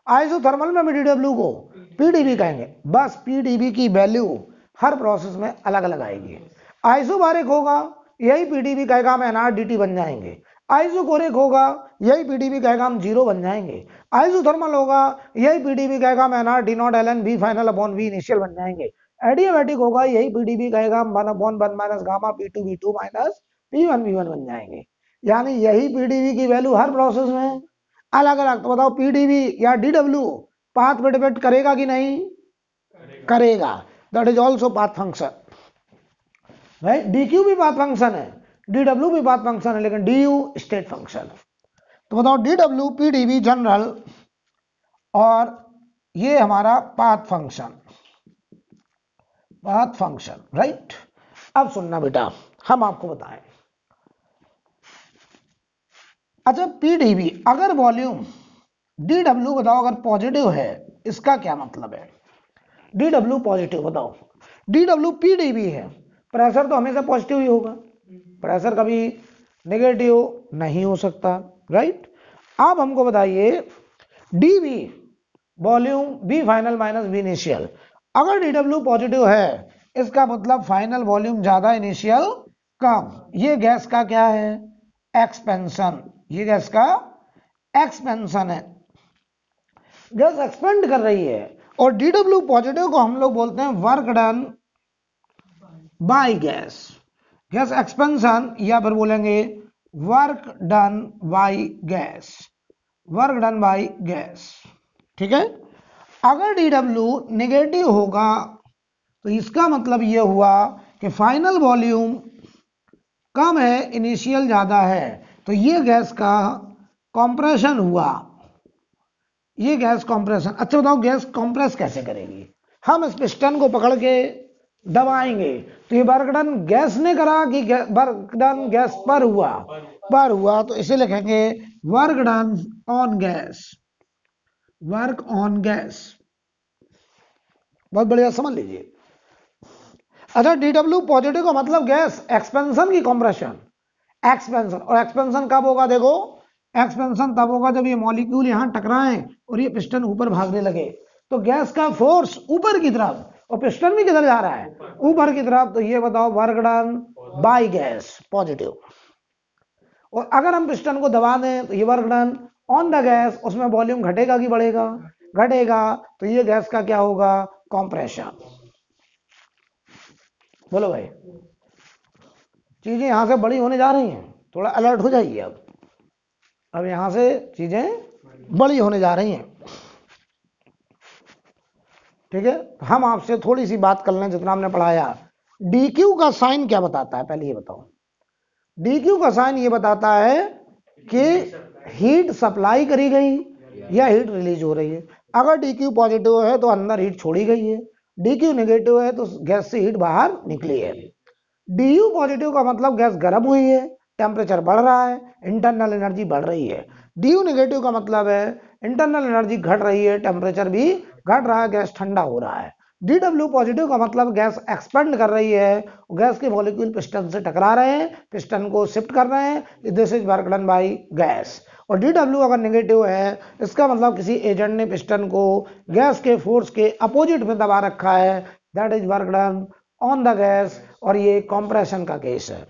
A: आइसोथर्मल में भी डीडब्ल्यू को पीडीबी कहेंगे। बस पीडीबी की वैल्यू हर प्रोसेस में अलग अलग आएगी। आइसोबारिक होगा यही पीडीबी कहेगा हम एनआरडीटी बन जाएंगे, आइसोकोरिक होगा यही पीडीबी कहेगा हम जीरो बन जाएंगे, आइसोथर्मल होगा यही पीडीबी कहेगा हम NR D naught L N V final upon V initial बन जाएंगे, एडियाबैटिक होगा यही पीडीबी कहेगा हम 1 upon 1 minus gamma P two V two minus P one V one बन जाएंगे। यानी यही पीडीबी की वैल्यू हर प्रोसेस में अलग अलग। तो बताओ पीडीबी या डीडब्ल्यू पाथ में डिपेंड करेगा कि नहीं? करेगा। That is also path function, right. DQ भी पाथ फंक्शन है, डीडब्ल्यू भी पाथ फंक्शन है, लेकिन डी यू स्टेट फंक्शन है। तो बताओ डीडब्ल्यू पीडीबी जनरल, और ये हमारा पाथ फंक्शन, राइट। अब सुनना बेटा, हम आपको बताएं। अच्छा पीडीबी अगर वॉल्यूम डीडब्ल्यू बताओ अगर पॉजिटिव है, इसका क्या मतलब है? डीडब्ल्यू पॉजिटिव, बताओ डीडब्ल्यू पीडीबी है, प्रेशर तो हमेशा पॉजिटिव ही होगा, प्रेशर कभी नेगेटिव नहीं हो सकता, राइट। अब हमको बताइए DV volume V final minus V initial, अगर डीडब्ल्यू पॉजिटिव है इसका मतलब फाइनल वॉल्यूम ज्यादा इनिशियल कम, ये गैस का क्या है? एक्सपेंशन। ये गैस का एक्सपेंशन है, गैस एक्सपेंड कर रही है। और डीडब्ल्यू पॉजिटिव को हम लोग बोलते हैं work done by gas, gas expansion, या फिर बोलेंगे work done by gas, work done by gas, ठीक है। अगर डीडब्ल्यू नेगेटिव होगा तो इसका मतलब यह हुआ कि फाइनल वॉल्यूम कम है, इनिशियल ज्यादा है, तो ये गैस का कंप्रेशन हुआ, ये गैस कंप्रेशन। अच्छा बताओ गैस कंप्रेस कैसे करेगी? हम इस पिस्टन को पकड़ के दबाएंगे तो ये वर्क डन गैस ने करा कि वर्क डन गैस पर हुआ, तो इसे लिखेंगे work done on gas, work on gas. बहुत बढ़िया, समझ लीजिए। अच्छा डीडब्ल्यू पॉजिटिव का मतलब गैस एक्सपेंशन की कंप्रेशन, एक्सपेंशन। और एक्सपेंशन कब होगा? देखो एक्सपेंशन तब होगा जब ये मॉलिक्यूल यहां टकराएं और ये पिस्टन ऊपर भागने लगे, तो गैस का फोर्स ऊपर की तरफ, और पिस्टन भी किधर जा रहा है? ऊपर की तरफ। तो ये बताओ work done by gas positive. और अगर हम पिस्टन को दबा दें तो ये work done on the gas, उसमें वॉल्यूम घटेगा कि बढ़ेगा? घटेगा। तो ये गैस का क्या होगा? कंप्रेशन। बोलो भाई, चीजें यहां से बड़ी होने जा रही हैं, थोड़ा अलर्ट हो जाइए। अब यहां से चीजें बड़ी होने जा रही हैं, ठीक है। हम आपसे थोड़ी सी बात कर लें जितना हमने पढ़ाया। डीक्यू का साइन क्या बताता है, पहले ये बताओ। डीक्यू का साइन ये बताता है कि हीट सप्लाई करी गई या हीट रिलीज हो रही है। अगर डीक्यू पॉजिटिव है तो अंदर हीट छोड़ी गई है, डीक्यू नेगेटिव है तो गैस से हीट बाहर निकली है। डीयू पॉजिटिव का मतलब गैस गर्म हुई है, टेम्परेचर बढ़ रहा है, इंटरनल एनर्जी बढ़ रही है। डीयू नेगेटिव का मतलब है इंटरनल एनर्जी घट रही है, टेम्परेचर भी घट रहा है, गैस ठंडा हो रहा है। डीडब्ल्यू पॉजिटिव का मतलब गैस एक्सपेंड कर रही है, गैस के मॉलिक्यूल पिस्टन से टकरा रहे हैं, पिस्टन को शिफ्ट कर रहे हैं, this is work done by gas. और डीडब्ल्यू अगर नेगेटिव है, इसका मतलब किसी एजेंट ने पिस्टन को गैस के फोर्स के अपोजिट में दबा रखा है, that is work done on the gas. और ये कंप्रेशन का केस है।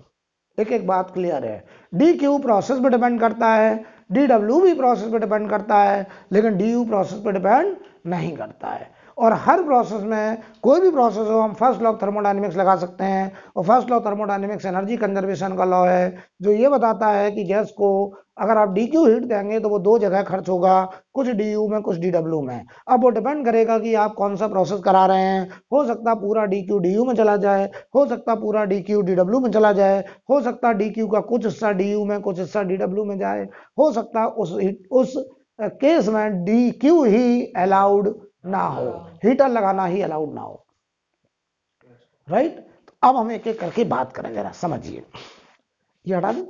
A: एक एक बात क्लियर है। डी क्यू प्रोसेस पे डिपेंड करता है, डी डब्ल्यू भी प्रोसेस पे डिपेंड करता है, लेकिन डी यू प्रोसेस पे डिपेंड नहीं करता है। और हर प्रोसेस में, कोई भी प्रोसेस हो, हम फर्स्ट लॉ ऑफ थर्मोडायनेमिक्स लगा सकते हैं। और first law of thermodynamics energy conservation का लॉ है, जो ये बताता है कि गैस को अगर आप डी क्यू हीट देंगे तो वो दो जगह खर्च होगा, कुछ डी यू में, कुछ डी डब्ल्यू में। अब वो डिपेंड करेगा कि आप कौन सा प्रोसेस करा रहे हैं। हो सकता पूरा डी क्यू डी यू में चला जाए, हो सकता पूरा डी क्यू डी डब्ल्यू में चला जाए, हो सकता डी क्यू का कुछ हिस्सा डी यू में, कुछ हिस्सा डी डब्ल्यू में जाए, हो सकता उस केस में डी क्यू ही अलाउड ना हो, हीटर लगाना ही अलाउड ना हो, राइट। अब हम एक एक करके बात करें, जरा समझिए। ये हटा दो,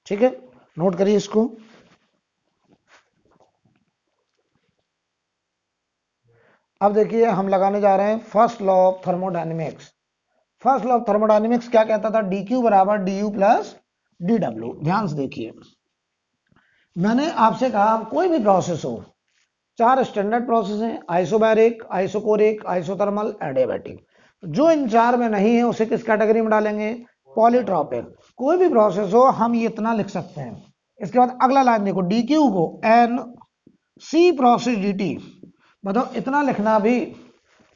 A: ठीक है, नोट करिए इसको। अब देखिए हम लगाने जा रहे हैं first law of thermodynamics. First law of thermodynamics क्या कहता था? डी क्यू बराबर D you plus D W. ध्यान से देखिए, मैंने आपसे कहा कोई भी प्रोसेस हो, चार स्टैंडर्ड प्रोसेस हैं, आइसोबैरिक, आइसोकोरिक, आइसोथर्मल, एडियाबैटिक। जो इन चार में नहीं है उसे किस कैटेगरी में डालेंगे? पॉलीट्रॉपिक। कोई भी प्रोसेस हो, हम ये इतना लिख सकते हैं। इसके बाद अगला लाइन देखो, डी क्यू को N C process D T. बताओ, इतना लिखना भी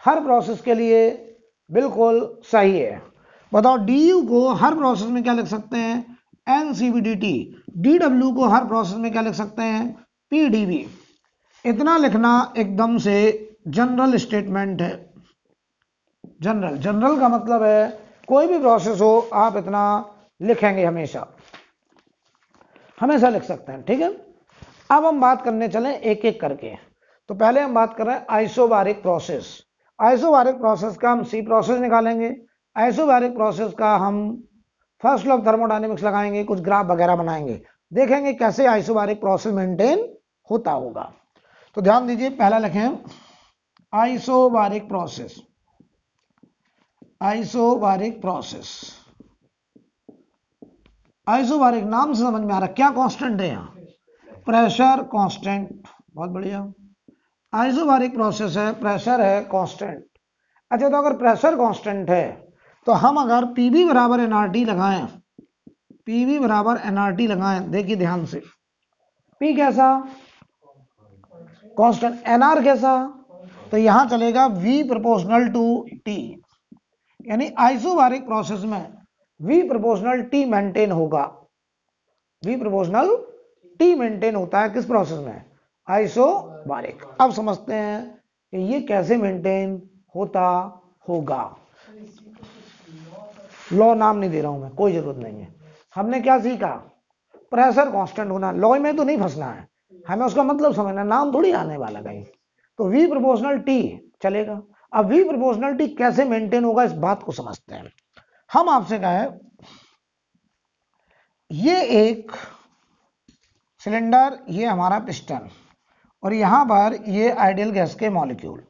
A: हर प्रोसेस के लिए बिल्कुल सही है। बताओ, डी यू को हर प्रोसेस में क्या लिख सकते हैं? N C B D T. D W को हर प्रोसेस में क्या लिख सकते हैं? P D V. इतना लिखना एकदम से जनरल स्टेटमेंट है। जनरल, जनरल का मतलब है कोई भी प्रोसेस हो आप इतना लिखेंगे, हमेशा हमेशा लिख सकते हैं, ठीक है। अब हम बात करने चले एक एक करके। तो पहले हम बात कर रहे हैं आइसोबारिक प्रोसेस। आइसोबारिक प्रोसेस का हम सी प्रोसेस निकालेंगे, आइसोबारिक प्रोसेस का हम फर्स्ट लॉ ऑफ थर्मोडायनेमिक्स लगाएंगे, कुछ ग्राफ वगैरह बनाएंगे, देखेंगे कैसे आइसोबारिक प्रोसेस मेंटेन होता होगा। तो ध्यान दीजिए, पहला लिखें isobaric process. Isobaric process, isobaric नाम से समझ में आ रहा है क्या कांस्टेंट है यहाँ? Pressure constant. बहुत बढ़िया, आइसोबारिक प्रोसेस है, प्रेशर है कांस्टेंट। अच्छा, तो अगर प्रेशर कांस्टेंट है तो हम अगर पीवी बराबर एनआरटी लगाएं, पीवी बराबर एनआरटी लगाएं, देखिए ध्यान से, पी कैसा? कांस्टेंट। एनआर कैसा? तो यहां चलेगा V प्रोपोर्शनल टू T, यानी आइसोबारिक प्रोसेस में V प्रोपोर्शनल T मेंटेन होगा। V प्रोपोर्शनल T मेंटेन होता है किस प्रोसेस में? आइसोबारिक। अब समझते हैं कि ये कैसे मेंटेन होता होगा। लॉ नाम नहीं दे रहा हूं मैं, कोई जरूरत नहीं है। हमने क्या सीखा? प्रेशर कांस्टेंट होना। लॉ में तो नहीं फंसना है, हमें उसका मतलब समझना, नाम थोड़ी आने वाला कहीं। तो V प्रोपोर्शनल T चलेगा। अब V प्रोपोर्शनल T कैसे मेंटेन होगा, इस बात को समझते हैं। हम आपसे कहें ये एक सिलेंडर, ये हमारा पिस्टन, और यहां पर ये आइडियल गैस के मॉलिक्यूल।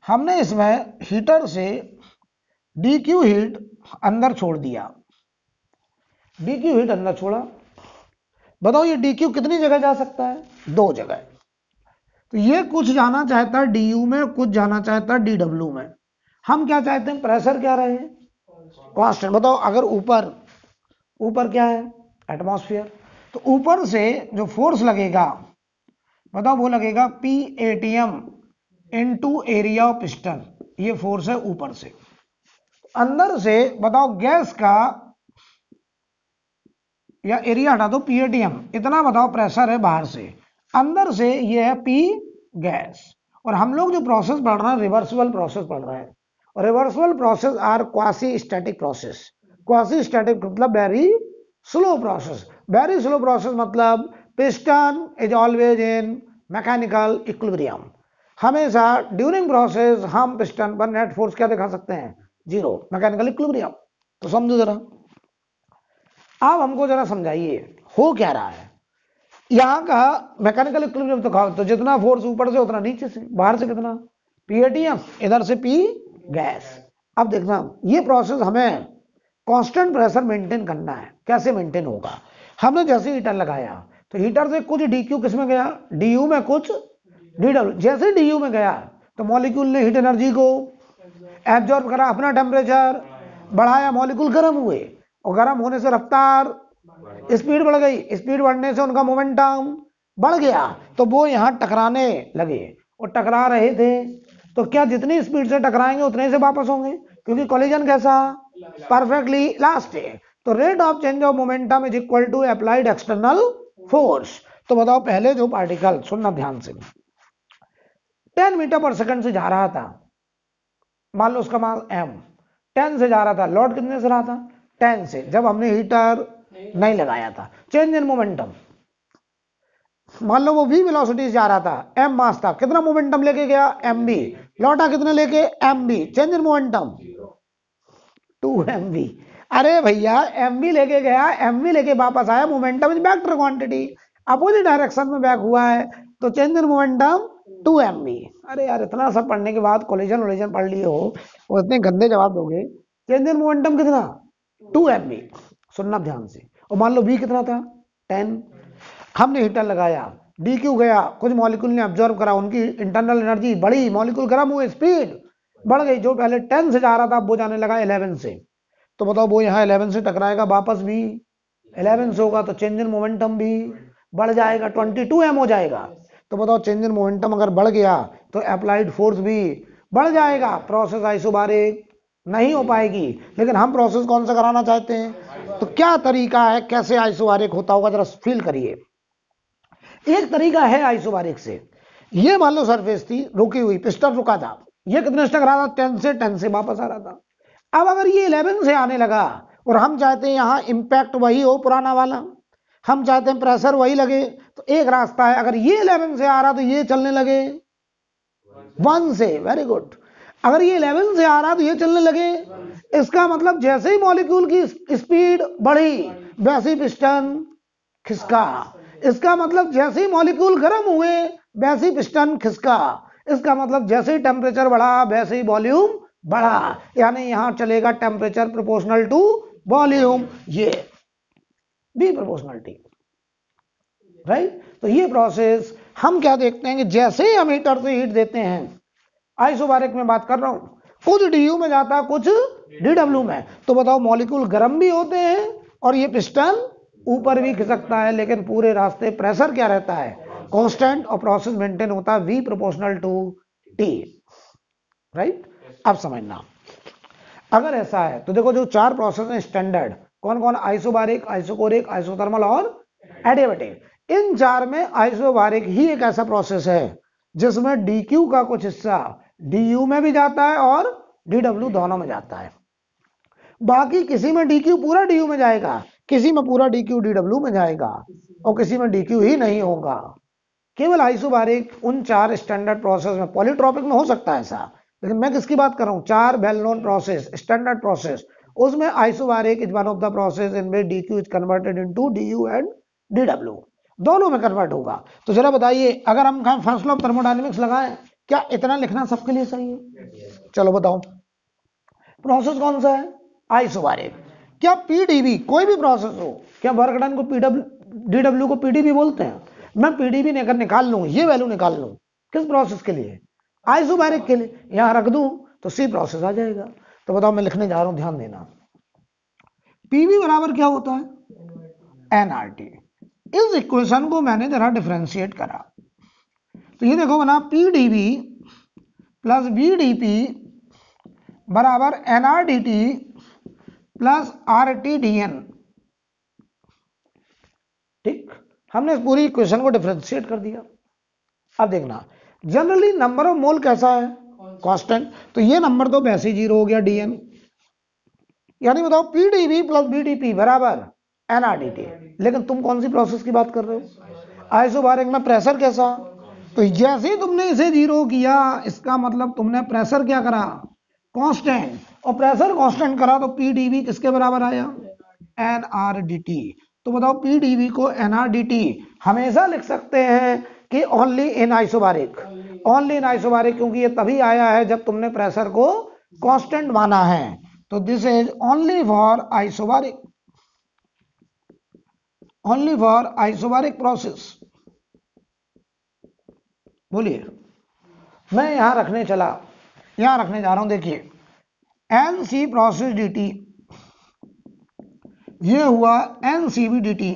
A: हमने इसमें हीटर से DQ हीट अंदर छोड़ दिया, DQ हीट अंदर छोड़ा। बताओ ये DQ कितनी जगह जा सकता है? दो जगह। तो ये कुछ जाना चाहता है DU में, कुछ जाना चाहता है DW में। हम क्या चाहते हैं? प्रेशर क्या रहे? कांस्टेंट। बताओ, अगर ऊपर ऊपर क्या है, एटमॉस्फेयर। तो ऊपर से जो फोर्स लगेगा बताओ, वो लगेगा PATM into area of piston, ये फोर्स है ऊपर से। अंदर से बताओ गैस का, या एरिया हटा दो, PATM इतना बताओ प्रेशर है बाहर से, अंदर से ये है P गैस। और हम लोग जो प्रोसेस पढ़ रहे हैं रिवर्सिबल प्रोसेस पढ़ रहे हैं, और reversible process or quasi static process. Quasi static मतलब very slow process. Very slow process मतलब piston is always in mechanical equilibrium. हमेशा ड्यूरिंग प्रोसेस हम पिस्टन पर नेट फोर्स क्या दिखा सकते हैं, जीरो, मैकेनिकल इक्विलिब्रियम। तो समझो जरा, आप हमको जरा समझाइए हो क्या रहा है। यहाँ का मैकेनिकल इक्विलिब्रियम तो जितना फोर्स ऊपर से उतना नीचे से, बाहर से कितना, PATM, इधर से P गैस। अब देखना ये प्रोसेस हमें कांस्टेंट प्रेशर मेंटेन करना है। कैसे मेंटेन होगा, हमने जैसे हीटर लगाया तो हीटर से कुछ DQ किस में गया, DU में, कुछ DW। जैसे DU में गया तो मॉलिक्यूल ने हीट एनर्जी को एब्जॉर्ब करा, अपना टेम्परेचर बढ़ाया, मॉलिक्यूल गर्म हुए, और गर्म होने से रफ्तार, स्पीड बढ़ गई, स्पीड बढ़ने से उनका मोमेंटम बढ़ गया, तो वो यहां टकराने लगे। और टकरा रहे थे तो क्या जितनी स्पीड से टकराएंगे उतने से वापस होंगे, क्योंकि कोलिजन कैसा, परफेक्टली इलास्टिक। तो rate of change of momentum is equal to applied external force. तो बताओ पहले जो पार्टिकल, सुनना ध्यान से, 10 मीटर पर सेकंड से जा रहा था, मान लो उसका मास m, 10 से जा रहा था, लॉट कितने से रहा था, 10 से, जब हमने हीटर नहीं लगाया था। चेंज इन मोमेंटम, मान लो वो v वेलोसिटी से जा रहा था, m मास था, कितना मोमेंटम लेके गया, mv, लौटा कितने लेके, mv। Change in momentum 2mv। अरे भैया mv लेके गया, mv लेके वापस आया, momentum is vector quantity, opposite direction में बैक हुआ है, तो चेंज इन मोमेंटम 2mv। अरे यार इतना सब पढ़ने के बाद कोलिजन वोलिजन पढ़ लिए हो और इतने गंदे जवाब दोगे। चेंज इन मोमेंटम कितना, 2mv। सुनना ध्यान से। और मान लो v कितना था, 10, हमने हीटर लगाया, DQ गया, कुछ मॉलिक्यूल ने ऑब्जर्व करा, उनकी इंटरनल एनर्जी बढ़ी, मॉलिक्यूल गर्म हुए, स्पीड बढ़ गई, जो पहले 10 से जा रहा था वो जाने लगा 11 से। तो बताओ वो यहाँ 11 से टकराएगा, वापस भी 11 से होगा, तो चेंज इन मोमेंटम भी बढ़ जाएगा, 22m हो जाएगा। तो बताओ चेंज इन मोमेंटम अगर बढ़ गया तो अप्लाइड फोर्स भी बढ़ जाएगा, प्रोसेस आइसोबारिक नहीं हो पाएगी। लेकिन हम प्रोसेस कौन सा कराना चाहते हैं, तो क्या तरीका है, कैसे आइसोबारिक होता होगा जरा फील करिए। एक तरीका है आइसोबारिक से, ये मान लो सरफेस थी रुकी हुई, पिस्टन रुका था, ये कितने से टकरा था, 10 से वापस आ रहा था। अब अगर ये 11 से आने लगा और हम चाहते हैं यहाँ इंपैक्ट वही हो पुराना वाला, हम चाहते हैं प्रेशर वही लगे, तो एक रास्ता है, अगर ये 11 से आ रहा तो ये चलने लगे 1 से, वेरी गुड। अगर ये 11 से आ रहा तो ये चलने लगे, इसका मतलब जैसे ही मॉलिक्यूल की स्पीड बढ़ी वैसे ही पिस्टन खिसका, इसका मतलब जैसे ही मॉलिक्यूल गर्म हुए वैसे ही पिस्टन खिसका, इसका मतलब जैसे ही टेम्परेचर बढ़ा वैसे ही वॉल्यूम बढ़ा, यानी यहां चलेगा टेम्परेचर प्रोपोर्शनल टू वॉल्यूम, ये भी प्रोपोर्शनलिटी, राइट। तो ये प्रोसेस हम क्या देखते हैं कि जैसे ही हम हीटर से हीट देते हैं, आइसोबारिक में बात कर रहा हूं, कुछ DU में जाता है, कुछ DW में, तो बताओ मॉलिक्यूल गर्म भी होते हैं और ये पिस्टन ऊपर भी खिसकता है, लेकिन पूरे रास्ते प्रेशर क्या रहता है, कांस्टेंट, और प्रोसेस मेंटेन होता है V proportional to T, right. अब समझना, अगर ऐसा है तो देखो जो 4 प्रोसेस हैं स्टैंडर्ड, कौन कौन, आइसोबारिक, आइसोकोरिक, आइसोथर्मल और एडियाबैटिक। इन 4 में आइसोबारिक ही एक ऐसा प्रोसेस है जिसमें DQ का कुछ हिस्सा DU में भी जाता है और DW दोनों में जाता है। बाकी किसी में DQ पूरा DU में जाएगा, किसी में पूरा DQ DW में जाएगा, और किसी में DQ ही नहीं होगा। केवल आइसोबारिक उन 4 स्टैंडर्ड प्रोसेस में, पॉलीट्रॉपिक में हो सकता है ऐसा, लेकिन मैं किसकी बात कर रहा हूं, 4 well known process, standard process, उसमें isobaric is one of the process in which DQ is converted into DU and DW, दोनों में कन्वर्ट होगा। तो जरा बताइए, अगर हम कहें फर्स्ट लॉ ऑफ थर्मोडायनेमिक्स लगाएं, क्या इतना लिखना सबके लिए सही है? चलो बताओ, प्रोसेस कौन सा है, आइसोबारिक। क्या PdV कोई भी प्रोसेस हो, क्या वर्क डन को DW को PdV बोलते हैं? मैं PdV निकाल लूं, ये वैल्यू निकाल लूं, किस प्रोसेस के लिए, आइसोबारिक के लिए, यहां रख दूं तो C प्रोसेस आ जाएगा। तो बताओ मैं लिखने जा रहा हूं, ध्यान देना, पीवी बराबर क्या होता है, एनआरटी। इस इक्वेशन को मैंने जरा डिफरेंशिएट करा, तो ये देखो बना पीडीवी प्लस बीडीपी बराबर एनआरडीटी प्लस आरटीडीएन। ठीक, हमने इस पूरी इक्वेशन को डिफरेंशिएट कर दिया। अब देखना, जनरली नंबर ऑफ मोल कैसा है, कांस्टेंट, तो ये नंबर तो वैसे ही 0 हो गया डीएन, यानी बताओ पीडीवी प्लस बीडीपी बराबर एनआरडीटी। लेकिन तुम कौन सी प्रोसेस की बात कर रहे हो, आइसोबारिक में प्रेशर कैसा, तो जैसे ही तुमने इसे 0 किया इसका मतलब तुमने प्रेशर क्या करा, कांस्टेंट, और प्रेशर कांस्टेंट करा तो पीडीवी किसके बराबर आया, एनआरडीटी। तो बताओ पीडीवी को एनआरडीटी हमेशा लिख सकते हैं कि only in isobaric, only in isobaric, क्योंकि ये तभी आया है जब तुमने प्रेशर को कांस्टेंट माना है। तो this is only for isobaric, only for isobaric process. बोलिए, मैं यहां रखने चला, यहां रखने जा रहा हूं, देखिए N C process D T, ये हुआ N C B D T,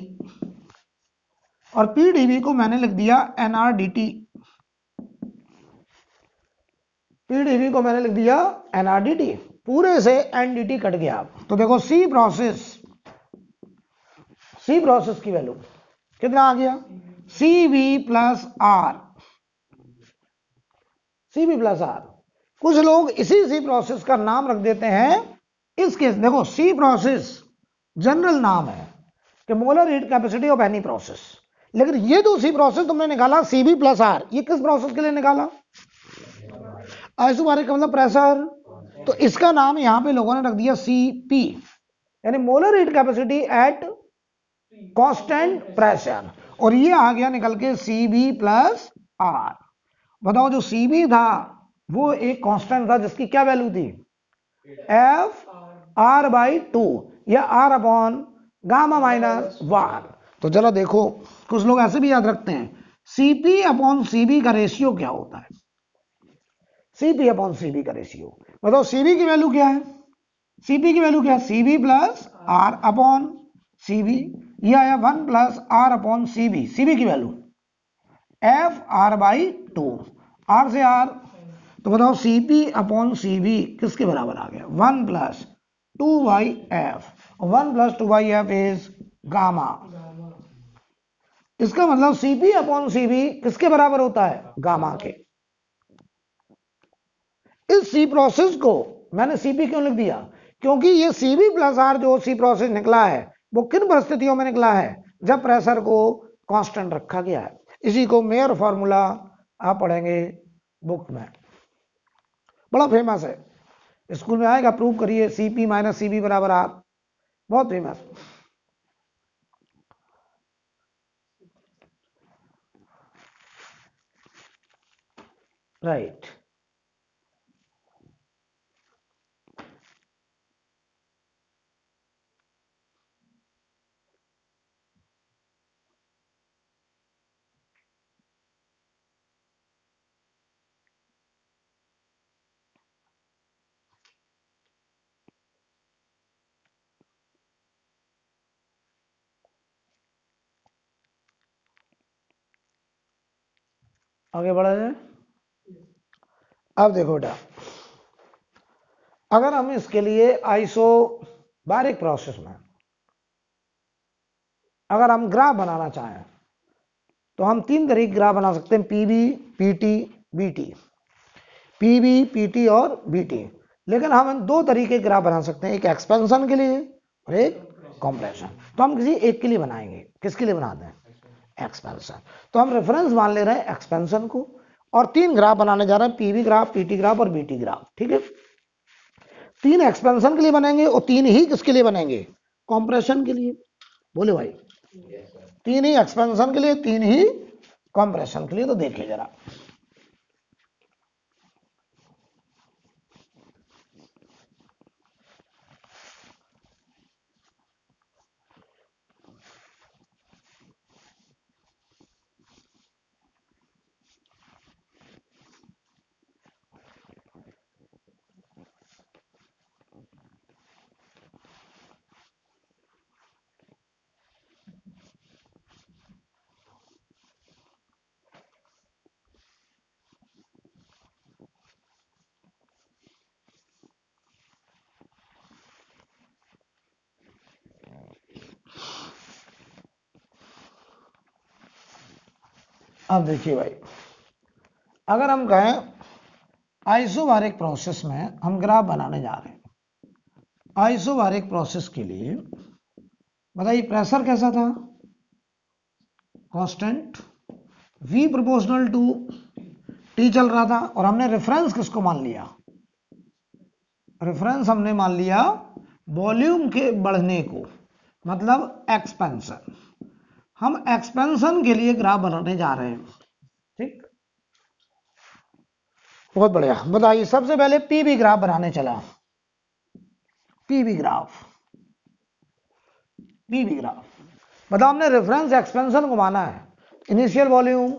A: और पीडीवी को मैंने लिख दिया एनआर डी टी, पीडीवी को मैंने लिख दिया एनआर डी टी, पूरे से एनडीटी कट गया। तो देखो सी प्रोसेस, सी प्रोसेस की वैल्यू कितना आ गया, C V plus R, C V plus R. कुछ लोग इसी सी प्रोसेस का नाम रख देते हैं इस केस, देखो सी प्रोसेस जनरल नाम है कि molar heat capacity of any process, लेकिन ये जो सी प्रोसेस तुमने निकाला सी बी प्लस आर, ये किस प्रोसेस के लिए निकाला, आइसोबारिक का मतलब प्रेशर, तो इसका नाम यहां पे लोगों ने रख दिया सी पी, यानी molar heat capacity at constant pressure, और ये आ गया निकल के सी बी प्लस आर। बताओ जो सी बी था वो एक कांस्टेंट था जिसकी क्या वैल्यू थी, एफ आर बाई टू, या आर अपॉन गामा माइनस वार। तो चलो देखो, कुछ लोग ऐसे भी याद रखते हैं सीपी अपॉन सीबी का रेशियो क्या होता है, सीपी अपॉन सीबी का रेशियो। बताओ सीबी की वैल्यू क्या है, सीपी की वैल्यू क्या है, CV plus R upon CV, यह आया 1 plus R upon CV, CV की value F R by two, R से आर, तो बताओ सीपी अपॉन सीबी किसके बराबर आ गया, 1 plus 2 by F, 1 plus 2 by F is gamma. इसका मतलब सीपी अपॉन सीबी किसके बराबर होता है, गामा के। इस सी प्रोसेस को मैंने सीपी क्यों लिख दिया, क्योंकि ये सीबी प्लस आर जो सी प्रोसेस निकला है वो किन परिस्थितियों में निकला है, जब प्रेशर को कांस्टेंट रखा गया है। इसी को मेयर फॉर्मूला आप पढ़ेंगे बुक में, बड़ा फेमस है, स्कूल में आएगा, प्रूव करिए सीपी माइनस सीबी बराबर आर, बहुत फेमस। राइट, आगे बढ़ा जाए। अब देखो बेटा, अगर हम इसके लिए आइसोबारिक प्रोसेस में अगर हम ग्राफ बनाना चाहें तो हम 3 तरीके ग्राफ बना सकते हैं, PV PT VT, PV PT और बीटी। लेकिन हम 2 तरीके ग्राफ बना सकते हैं, एक एक्सपेंशन के लिए और एक कॉम्प्रेशन। तो हम किसी एक के लिए बनाएंगे, किसके लिए बनाते हैं, एक्सपेंशन। तो हम रेफरेंस मान ले रहे हैं एक्सपेंशन को, और 3 ग्राफ बनाने जा रहे हैं, पीबी ग्राफ, पीटी ग्राफ और बीटी ग्राफ। ठीक है, 3 एक्सपेंशन के लिए बनेंगे और 3 ही किसके लिए बनेंगे, कॉम्प्रेशन के लिए। बोले भाई, 3 ही एक्सपेंशन के लिए, 3 ही कॉम्प्रेशन के लिए। तो देखिए जरा, अब देखिए भाई, अगर हम कहें आइसोबारिक प्रोसेस में हम ग्राफ बनाने जा रहे हैं, आइसोबारिक प्रोसेस के लिए बताइए प्रेशर कैसा था, constant, V proportional to T चल रहा था, और हमने रेफरेंस किसको मान लिया, रेफरेंस हमने मान लिया वॉल्यूम के बढ़ने को, मतलब एक्सपेंशन। हम एक्सपेंशन के लिए ग्राफ बनाने जा रहे हैं, ठीक, बहुत बढ़िया। बताइए सबसे पहले पीवी ग्राफ बनाने चला, पीवी ग्राफ, पीवी ग्राफ बताओ, हमने रेफरेंस एक्सपेंशन को माना है, इनिशियल वॉल्यूम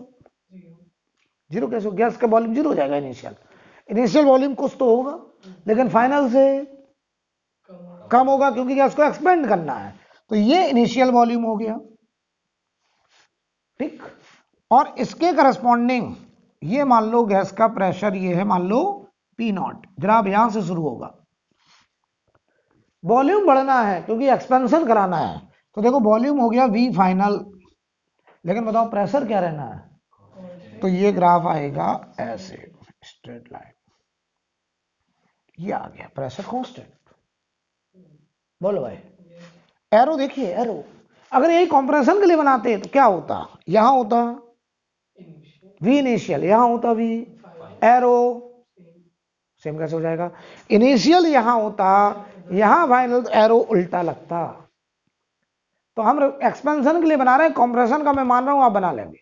A: जीरो, कैसे गैस का वॉल्यूम जीरो हो जाएगा, इनिशियल वॉल्यूम कुछ तो होगा लेकिन फाइनल से कम होगा क्योंकि गैस को एक्सपेंड करना है, तो ये इनिशियल वॉल्यूम हो गया, ठीक। और इसके करस्पॉन्डिंग ये मान लो गैस का प्रेशर ये है, मान लो पी नॉट, ग्राफ यहां से शुरू होगा, वॉल्यूम बढ़ना है क्योंकि एक्सपेंशन कराना है, तो देखो वॉल्यूम हो गया वी फाइनल, लेकिन बताओ प्रेशर क्या रहना है, तो ये ग्राफ आएगा ऐसे स्ट्रेट लाइन, ये आ गया प्रेशर कांस्टेंट। बोलो भाई, एरो देखिए, एरो अगर यही कंप्रेशन के लिए बनाते तो क्या होता, यहां होता वी इनिशियल, यहां होता वी, एरो सेम कैसे हो जाएगा, इनिशियल यहां होता, यहां फाइनल, एरो उल्टा लगता। तो हम एक्सपेंशन के लिए बना रहे हैं, कंप्रेशन का मैं मान रहा हूं आप बना लेंगे।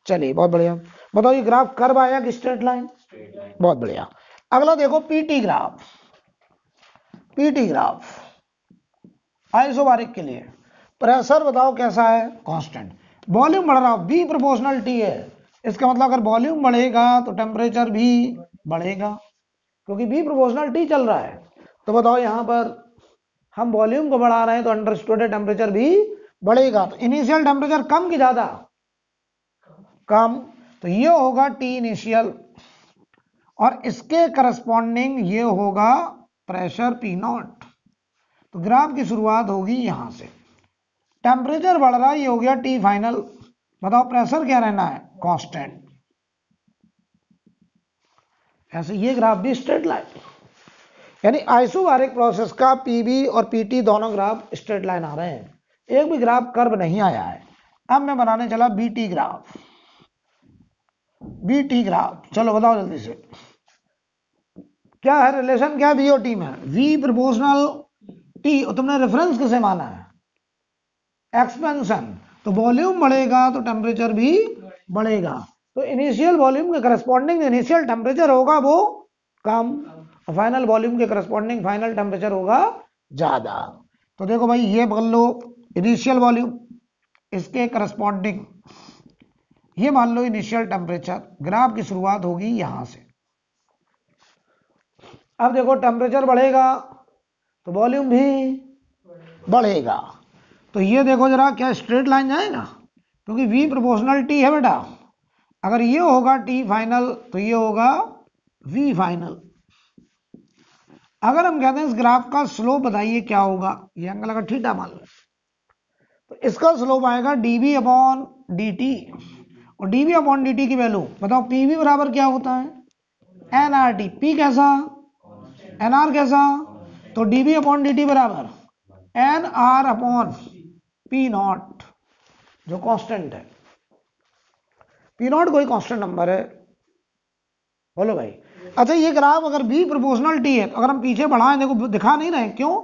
A: चलिए बहुत बढ़िया, बताओ ये ग्राफ कर्व आया कि स्ट्रेट लाइन, बहुत बढ़िया। अगला देखो PT graph, PT graph isobaric के लिए प्रेशर बताओ कैसा है, कांस्टेंट, वॉल्यूम बढ़ रहा, बी प्रोपोर्शनल टी है, इसका मतलब अगर वॉल्यूम बढ़ेगा तो टेम्परेचर भी बढ़ेगा क्योंकि बी प्रोपोर्शनल टी चल रहा है। तो बताओ यहां पर हम वॉल्यूम को बढ़ा रहे हैं तो अंडरस्टूड है टेम्परेचर भी बढ़ेगा, तो इनिशियल टेम्परेचर कम की ज्यादा, कम, तो ये होगा टी इनिशियल, और इसके करस्पॉन्डिंग ये होगा प्रेशर पी नॉट। तो ग्राफ की शुरुआत होगी यहां से, टेम्परेचर बढ़ रहा है, ये हो गया टी फाइनल, बताओ प्रेशर क्या रहना है, कांस्टेंट। ऐसे ये ग्राफ भी स्ट्रेट लाइन, यानी आइसोबारिक प्रोसेस का पीबी और पीटी दोनों ग्राफ स्ट्रेट लाइन आ रहे हैं, एक भी ग्राफ कर्व नहीं आया है। अब मैं बनाने चला बीटी ग्राफ, बीटी ग्राफ, चलो बताओ जल्दी से क्या है रिलेशन, क्या वी और टी में, वी प्रोपोर्शनल टी, तुमने रेफरेंस किसे माना है, एक्सपेंशन, तो वॉल्यूम बढ़ेगा तो टेम्परेचर भी बढ़ेगा, तो इनिशियल वॉल्यूम के करस्पॉन्डिंग इनिशियल टेम्परेचर होगा वो कम, और फाइनल वॉल्यूम के करस्पॉन्डिंग फाइनल टेम्परेचर होगा ज्यादा। तो देखो भाई ये मान लो इनिशियल वॉल्यूम, इसके करस्पॉन्डिंग ये मान लो इनिशियल टेम्परेचर, ग्राफ की शुरुआत होगी यहां से। अब देखो टेम्परेचर बढ़ेगा तो वॉल्यूम भी बढ़ेगा, तो ये देखो जरा क्या स्ट्रेट लाइन जाएगा, क्योंकि V प्रोपोर्शनल T है बेटा, अगर ये होगा T फाइनल तो ये होगा V फाइनल। अगर हम कहते हैं इस ग्राफ का स्लोप बताइए क्या होगा, ये एंगल अगर थीटा मान लो तो इसका स्लोप आएगा dV अपॉन dt, और dV अपॉन dt की वैल्यू बताओ, PV बराबर क्या होता है, nRT, P कैसा, nR कैसा, तो dV अपॉन dt बराबर nR अपॉन P नॉट जो कांस्टेंट है, P नॉट कोई कांस्टेंट नंबर है, बोलो भाई। अच्छा ये ग्राफ अगर B प्रोपोर्शनल T है तो अगर हम पीछे बढ़ाएं, देखो दिखा नहीं रहे, क्यों,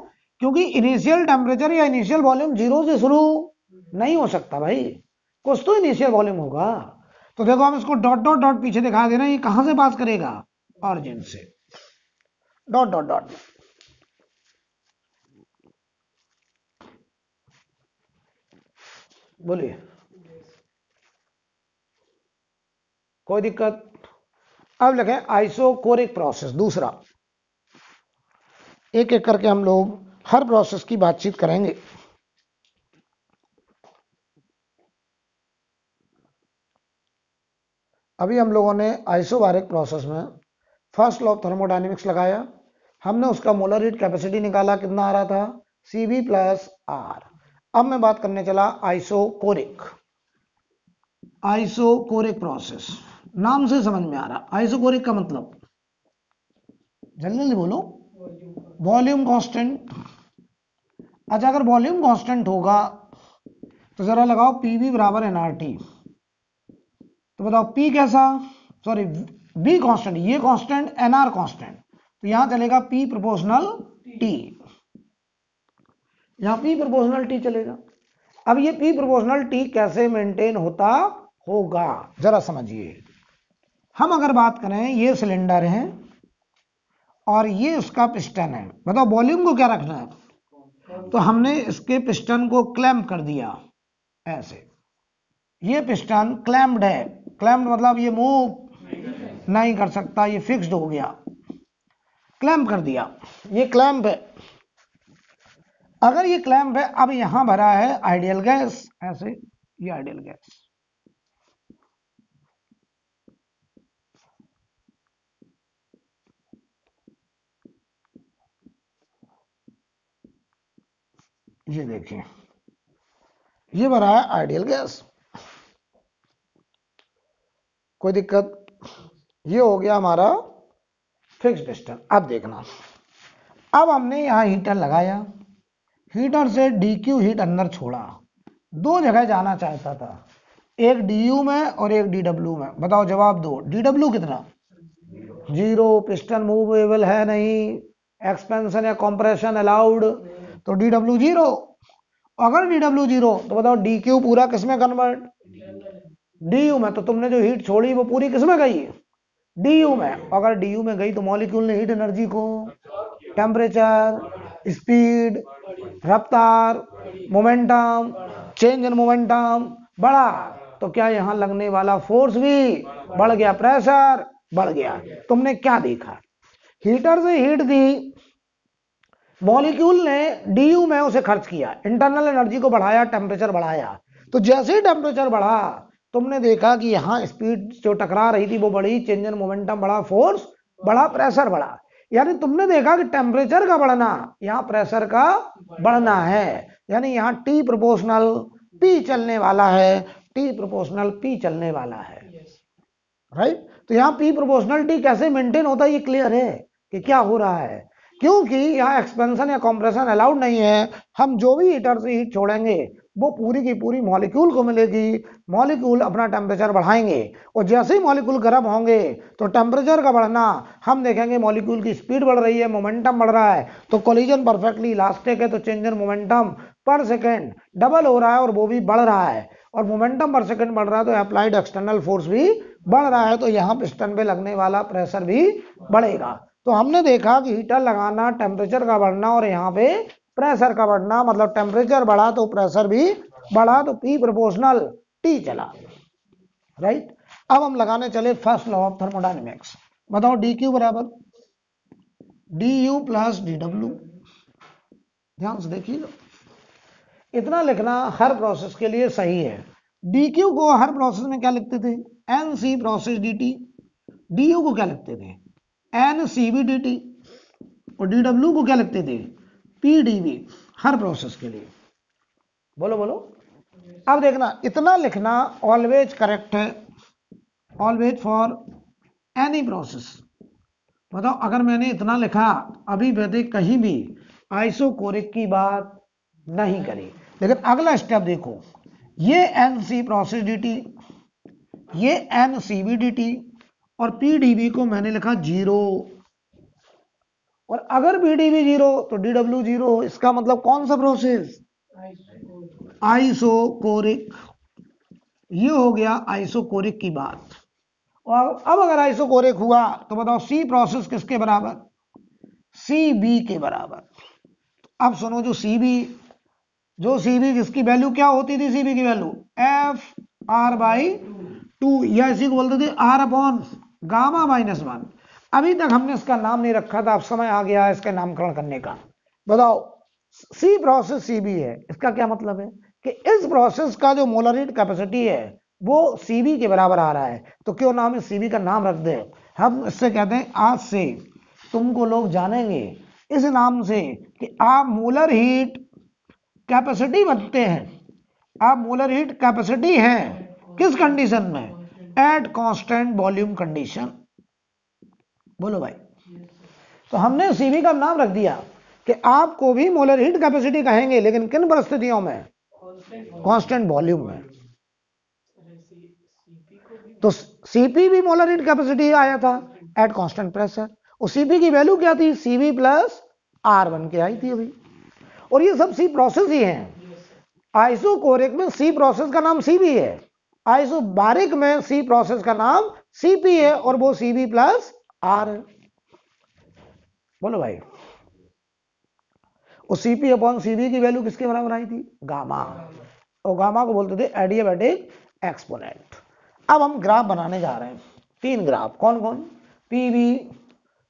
A: क्योंकि इनिशियल टेम्परेचर या इनिशियल वॉल्यूम जीरो से शुरू नहीं हो सकता भाई, कुछ तो इनिशियल वॉल्यूम होगा। तो देखो हम इसको डॉट डॉट डॉट पीछे दिखा दे रहे हैं, ये कहां से पास करेगा, ऑरिजिन से, डॉट डॉट डॉट, बोलिए कोई दिक्कत। अब लिखें आइसोकोरिक प्रोसेस, दूसरा, एक एक करके हम लोग हर प्रोसेस की बातचीत करेंगे। अभी हम लोगों ने आइसोबारिक प्रोसेस में फर्स्ट लॉ ऑफ थर्मोडायनेमिक्स लगाया, हमने उसका मोलर हीट कैपेसिटी निकाला, कितना आ रहा था, Cv प्लस R। अब मैं बात करने चला आइसोकोरिक, आइसोकोरिक प्रोसेस, नाम से समझ में आ रहा। आइसोकोरिक का मतलब, जल्दी जल्दी बोलो, वॉल्यूम कांस्टेंट। अच्छा, अगर वॉल्यूम कांस्टेंट होगा तो जरा लगाओ पीवी बराबर एनआरटी। तो बताओ पी कैसा, सॉरी बी कांस्टेंट, ये कांस्टेंट, एनआर कांस्टेंट, तो यहां चलेगा पी प्रोपोर्शनल टी, यहां पी प्रोपोर्शनल टी चलेगा। अब ये पी प्रोपोर्शनल टी कैसे मेंटेन होता होगा जरा समझिए। हम अगर बात करें, ये सिलेंडर है और ये उसका पिस्टन है, बताओ वॉल्यूम को क्या रखना है, तो हमने इसके पिस्टन को क्लैंप कर दिया ऐसे, ये पिस्टन क्लैम्प्ड है, क्लैम्प्ड मतलब ये मूव नहीं कर सकता, ये फिक्स्ड हो गया, क्लैंप कर दिया, ये क्लैंप है। अगर ये क्लैंप है, अब यहां भरा है आइडियल गैस, ऐसे ये आइडियल गैस, ये देखिए ये भरा है आइडियल गैस, कोई दिक्कत, ये हो गया हमारा फिक्स पिस्टन। अब देखना, अब हमने यहां हीटर लगाया, हीटर से डीक्यू हीट अंदर छोड़ा, दो जगह जाना चाहता था, एक डीयू में और एक डीडब्ल्यू में, बताओ जवाब दो, डीडब्ल्यू कितना, जीरो, पिस्टन मूवेबल है नहीं, एक्सपेंशन या कंप्रेशन अलाउड, तो डीडब्ल्यू जीरो। अगर डीडब्ल्यू जीरो तो बताओ डीक्यू पूरा किसमें कन्वर्ट, डीयू में, तो तुमने जो हीट छोड़ी वो पूरी किसमें गई, डीयू में। अगर डीयू में गई तो मॉलिक्यूल ने हीट एनर्जी को टेम्परेचर, स्पीड, रफ्तार, मोमेंटम, चेंज इन मोमेंटम बढ़ा, तो क्या यहां लगने वाला फोर्स भी बढ़ गया, प्रेशर बढ़ गया। तुमने क्या देखा, हीटर से हीट दी, मॉलिक्यूल ने डीयू में उसे खर्च किया, इंटरनल एनर्जी को बढ़ाया, टेम्परेचर बढ़ाया, तो जैसे ही टेम्परेचर बढ़ा तुमने देखा कि यहां स्पीड जो टकरा रही थी वो बढ़ी, चेंज इन मोमेंटम बढ़ा, फोर्स बढ़ा, प्रेशर बढ़ा। यानी तुमने देखा कि टेम्परेचर का बढ़ना यहां प्रेशर का बढ़ना है, यानी यहां टी प्रोपोर्शनल पी चलने वाला है, टी प्रोपोर्शनल पी चलने वाला है, राइट। तो यहां पी प्रोपोर्शनल टी कैसे मेंटेन होता है ये क्लियर है कि क्या हो रहा है, क्योंकि यहाँ एक्सपेंशन या कंप्रेशन अलाउड नहीं है। हम जो भी हीटर से हीट छोड़ेंगे वो पूरी की पूरी मॉलिक्यूल को मिलेगी, मॉलिक्यूल अपना टेम्परेचर बढ़ाएंगे, और जैसे ही मॉलिक्यूल गर्म होंगे तो टेम्परेचर का बढ़ना, हम देखेंगे मॉलिक्यूल की स्पीड बढ़ रही है, मोमेंटम बढ़ रहा है, तो कोलिजन परफेक्टली इलास्टिक है, तो चेंज इन मोमेंटम पर सेकेंड डबल हो रहा है और वो भी बढ़ रहा है, और मोमेंटम पर सेकेंड बढ़ रहा है तो अप्लाइड एक्सटर्नल फोर्स भी बढ़ रहा है, तो यहाँ पिस्टन पे लगने वाला प्रेशर भी बढ़ेगा। तो हमने देखा कि हीटर लगाना, टेम्परेचर का बढ़ना और यहाँ पे प्रेशर का बढ़ना, मतलब टेम्परेचर बढ़ा तो प्रेशर भी बढ़ा, तो पी प्रोपोर्शनल टी चला, राइट। अब हम लगाने चले फर्स्ट लॉ ऑफ थर्मोडायनेमिक्स, बताओ डी क्यू बराबर D you plus D W. ध्यान से देखिए, इतना लिखना हर प्रोसेस के लिए सही है। डी क्यू को हर प्रोसेस में क्या लिखते थे, N C process D T, D U को क्या लिखते थे, N C B D T, और डी डब्ल्यू को क्या लिखते थे, पी डी वी, हर प्रोसेस के लिए। बोलो बोलो, अब देखना इतना लिखना ऑलवेज करेक्ट है, ऑलवेज फॉर एनी प्रोसेस। बताओ अगर मैंने इतना लिखा, अभी मैंने कहीं भी आइसोकोरिक की बात नहीं करी, लेकिन अगला स्टेप देखो, ये N C process D T, ये N C B D T, और पी डी वी को मैंने लिखा जीरो, और अगर पी डी वी जीरो तो डी डब्ल्यू जीरो, इसका मतलब कौन सा प्रोसेस, आइसोकोरिक। ये हो गया आइसोकोरिक की बात। और अब अगर आइसोकोरिक हुआ तो बताओ सी प्रोसेस किसके बराबर, सी बी के बराबर। अब सुनो, जो सी बी जिसकी वैल्यू क्या होती थी, सी बी की value F R by two, या इसी को बोलते थे R upon gamma minus one. अभी तक हमने इसका नाम नहीं रखा था, अब समय आ गया है इसका नामकरण करने का। बताओ सी प्रोसेस सी बी है, इसका क्या मतलब है कि इस प्रोसेस का जो मोलर हीट कैपेसिटी है वो सीबी के बराबर आ रहा है, तो क्यों ना हम इस सीबी का नाम रख दें, हम इससे कहते हैं आज से तुमको लोग जानेंगे इस नाम से कि आप मोलर हीट कैपेसिटी बनते हैं, आप मोलर हीट कैपेसिटी हैं, किस कंडीशन में? At constant volume condition. बोलो भाई। तो हमने सीवी का नाम रख दिया कि आपको भी मोलर हीट कैपेसिटी कहेंगे, लेकिन किन परिस्थितियों में? कांस्टेंट वॉल्यूम में। तो सीपी भी मोलर हीट कैपेसिटी आया था एट कांस्टेंट प्रेशर, और सीपी की वैल्यू क्या थी? सीवी प्लस आर बन के आई थी अभी। और ये सब सी प्रोसेस ही हैं। आइसोकोरिक में सी प्रोसेस का नाम सीबी है, आइसोबारिक में सी प्रोसेस का नाम सीपी है, और वो सीबी प्लस आर है। बोलो भाई। और सीपी अपॉन सीबी की वैल्यू किसके बराबर आई थी? गामा। और गामा को बोलते थे एडियाबैटिक एक्सपोनेंट। अब हम ग्राफ बनाने जा रहे हैं, 3 ग्राफ। कौन कौन? PV,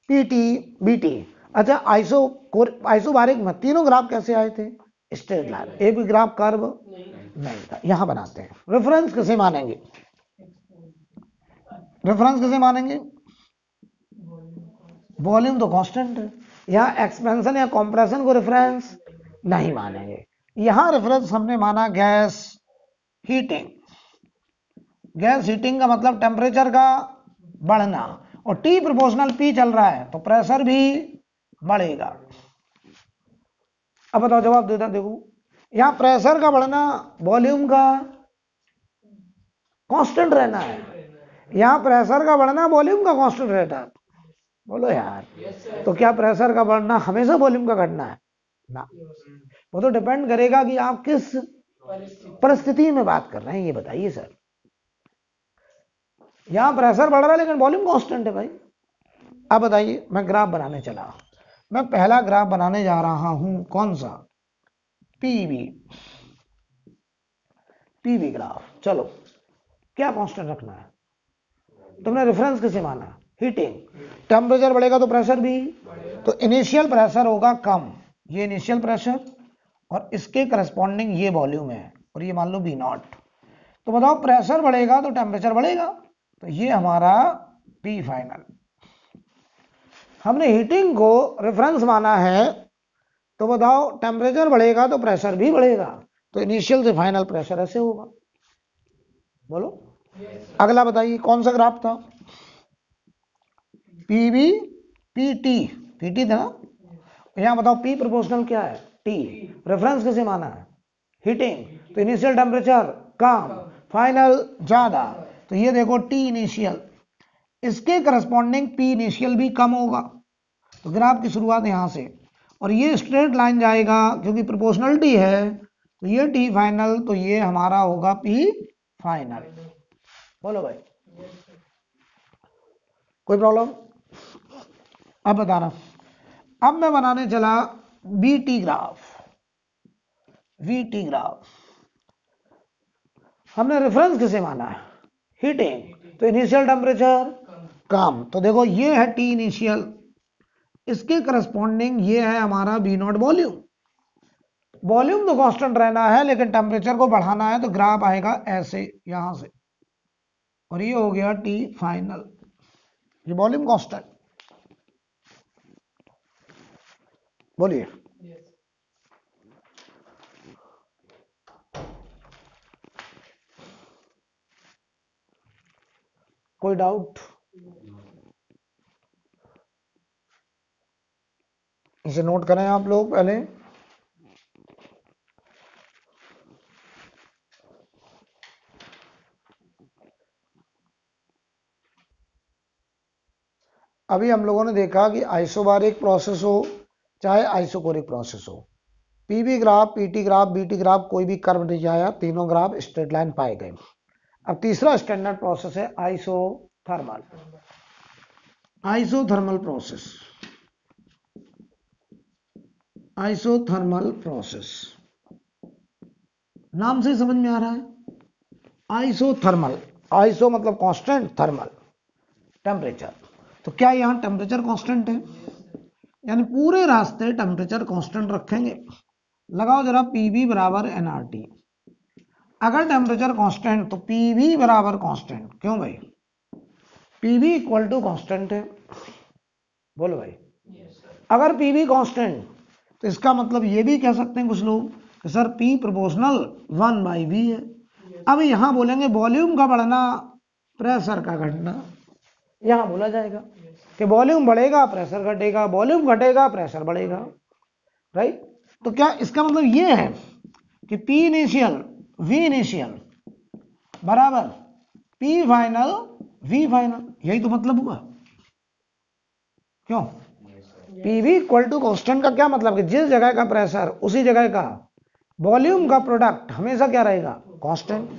A: PT, BT. अच्छा, आइसोबारिक में तीनों ग्राफ कैसे आए थे? Straight line. एक भी ग्राफ कर्व नहीं था। यहां बनाते हैं। रेफरेंस कैसे मानेंगे? रेफरेंस कैसे मानेंगे? वॉल्यूम तो कांस्टेंट है। यहां एक्सपेंशन या कंप्रेशन को रेफरेंस नहीं मानेंगे। यहां रेफरेंस हमने माना गैस हीटिंग। गैस हीटिंग का मतलब टेम्परेचर का बढ़ना, और टी प्रोपोर्शनल पी चल रहा है तो प्रेशर भी बढ़ेगा। अब बताओ, जवाब देता। देखो, यहां प्रेशर का बढ़ना वॉल्यूम का कांस्टेंट रहना है, यहां प्रेशर का बढ़ना वॉल्यूम का कांस्टेंट रहता है। बोलो यार। तो क्या प्रेशर का बढ़ना हमेशा वॉल्यूम का घटना है? ना, वो तो डिपेंड करेगा कि आप किस परिस्थिति में बात कर रहे हैं, ये बताइए सर। यहां प्रेशर बढ़ रहा है लेकिन वॉल्यूम कांस्टेंट है भाई। अब बताइए, मैं ग्राफ बनाने चला। मैं पहला ग्राफ बनाने जा रहा हूं, कौन सा? पीवी। PV graph. चलो, क्या कांस्टेंट रखना है? तुमने रेफरेंस किसे माना? हीटिंग। टेम्परेचर बढ़ेगा तो प्रेशर भी। तो इनिशियल प्रेशर होगा कम, ये इनिशियल प्रेशर, और इसके करस्पॉन्डिंग ये वॉल्यूम है, और ये मान लो बी नॉट। तो बताओ, प्रेशर बढ़ेगा तो टेम्परेचर बढ़ेगा, तो ये हमारा पी फाइनल। हमने हीटिंग को रेफरेंस माना है, तो बताओ टेम्परेचर बढ़ेगा तो प्रेशर भी बढ़ेगा, तो इनिशियल से फाइनल प्रेशर ऐसे होगा। बोलो। अगला बताइए, कौन सा ग्राफ था? PV PT. पीटी था ना? यहां बताओ, पी प्रोपोर्शनल क्या है? टी। रेफरेंस किसे माना है? हीटिंग। तो इनिशियल टेम्परेचर कम, फाइनल ज्यादा। तो ये देखो, टी इनिशियल, इसके करस्पॉन्डिंग पी इनिशियल भी कम होगा। तो ग्राफ की शुरुआत यहां से, और ये स्ट्रेट लाइन जाएगा क्योंकि प्रोपोर्शनलिटी है, तो ये टी फाइनल, तो ये हमारा होगा पी फाइनल। बोलो भाई, कोई प्रॉब्लम? अब बता रहा, अब मैं बनाने चला बीटी ग्राफ। VT graph. हमने रेफरेंस किसे माना है? हीटिंग। तो इनिशियल टेम्परेचर कम, तो देखो ये है टी इनिशियल, इसके करस्पॉन्डिंग ये है हमारा बी नॉट वॉल्यूम। वॉल्यूम तो कांस्टेंट रहना है, लेकिन टेम्परेचर को बढ़ाना है, तो ग्राफ आएगा ऐसे यहां से, और ये हो गया टी फाइनल। ये वॉल्यूम कांस्टेंट। बोलिए। कोई डाउट? इसे नोट करें आप लोग पहले। अभी हम लोगों ने देखा कि आइसोबारिक प्रोसेस हो चाहे आइसोकोरिक प्रोसेस हो, PV graph, PT graph, BT graph, कोई भी कर्व नहीं आया, तीनों ग्राफ स्ट्रेट लाइन पाए गए। अब तीसरा स्टैंडर्ड प्रोसेस है isothermal. Isothermal process. Isothermal process नाम से समझ में आ रहा है। आइसोथर्मल, आइसो मतलब कांस्टेंट, थर्मल टेम्परेचर। तो क्या यहां टेम्परेचर कांस्टेंट है? यानी पूरे रास्ते टेम्परेचर कांस्टेंट रखेंगे। लगाओ जरा, पीवी बराबर एनआरटी। अगर टेम्परेचर कांस्टेंट तो पीवी बराबर कांस्टेंट। क्यों भाई? पीवी इक्वल टू कांस्टेंट है। बोलो भाई। अगर पीवी कांस्टेंट तो इसका मतलब ये भी कह सकते हैं कुछ लोग कि सर पी प्रोपोर्शनल 1/v है। अब यहां बोलेंगे वॉल्यूम का बढ़ना, प्रेशर का घटना। यहां बोला जाएगा कि वॉल्यूम बढ़ेगा प्रेशर घटेगा, वॉल्यूम घटेगा प्रेशर बढ़ेगा, राइट। तो क्या इसका मतलब ये है कि P इनिशियल V इनिशियल बराबर P फाइनल V फाइनल, यही तो मतलब हुआ। क्यों? PV इक्वल टू कांस्टेंट का क्या मतलब कि जिस जगह का प्रेशर उसी जगह का वॉल्यूम का प्रोडक्ट हमेशा क्या रहेगा? कांस्टेंट।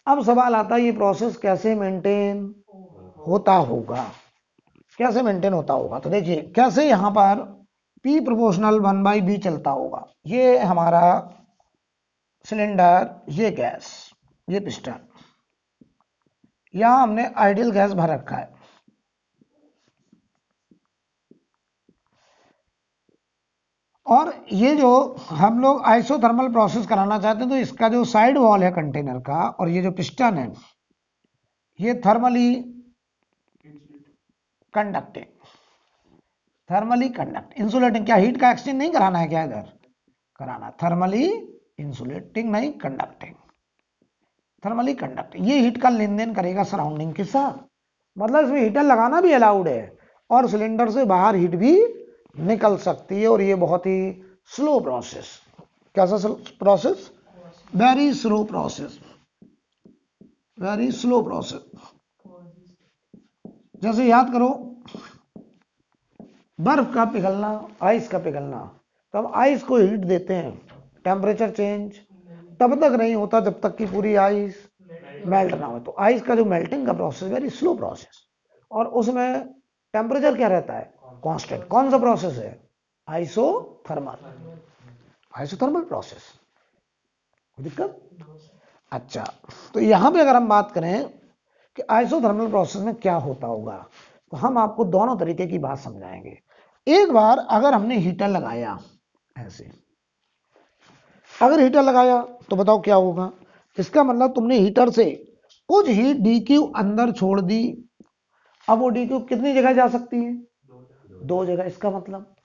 A: अब सवाल आता है ये प्रोसेस कैसे मेंटेन होता होगा, कैसे मेंटेन होता होगा। तो देखिए कैसे यहां पर P प्रोपोर्शनल 1/B चलता होगा। ये हमारा सिलेंडर, ये गैस, ये पिस्टन, यहां हमने आइडियल गैस भर रखा है, और ये जो हम लोग आइसोथर्मल प्रोसेस कराना चाहते हैं तो इसका जो साइड वॉल है कंटेनर का और ये जो पिस्टन है ये thermally conducting, thermally conduct insulating. क्या हीट का एक्सचेंज नहीं कराना है क्या? इधर कराना, थर्मली इंसुलेटिंग नहीं कंडक्टिंग, थर्मली कंडक्टिंग। ये हीट का लेन देन करेगा सराउंडिंग के साथ, मतलब इसमें हीटर लगाना भी अलाउड है और सिलेंडर से बाहर हीट भी निकल सकती है, और ये बहुत ही स्लो प्रोसेस। कैसा process? Very slow process, very slow process. जैसे याद करो बर्फ का पिघलना, आइस का पिघलना, तो हम आइस को हीट देते हैं, टेम्परेचर चेंज तब तक नहीं होता जब तक कि पूरी आइस मेल्ट ना हो। तो आइस का जो मेल्टिंग का प्रोसेस वेरी स्लो प्रोसेस, और उसमें टेम्परेचर क्या रहता है? कांस्टेंट। कौन सा प्रोसेस है? Isothermal, isothermal process. दिक्कत? अच्छा, तो यहां पे अगर हम बात करें कि आइसोथर्मल प्रोसेस में क्या होता होगा, तो हम आपको दोनों तरीके की बात समझाएंगे। एक बार अगर हमने हीटर लगाया ऐसे, अगर हीटर लगाया तो बताओ क्या होगा? इसका मतलब तुमने हीटर से कुछ हीट DQ अंदर छोड़ दी। अब वो DQ कितनी जगह जा सकती है? दो जगह। इसका मतलब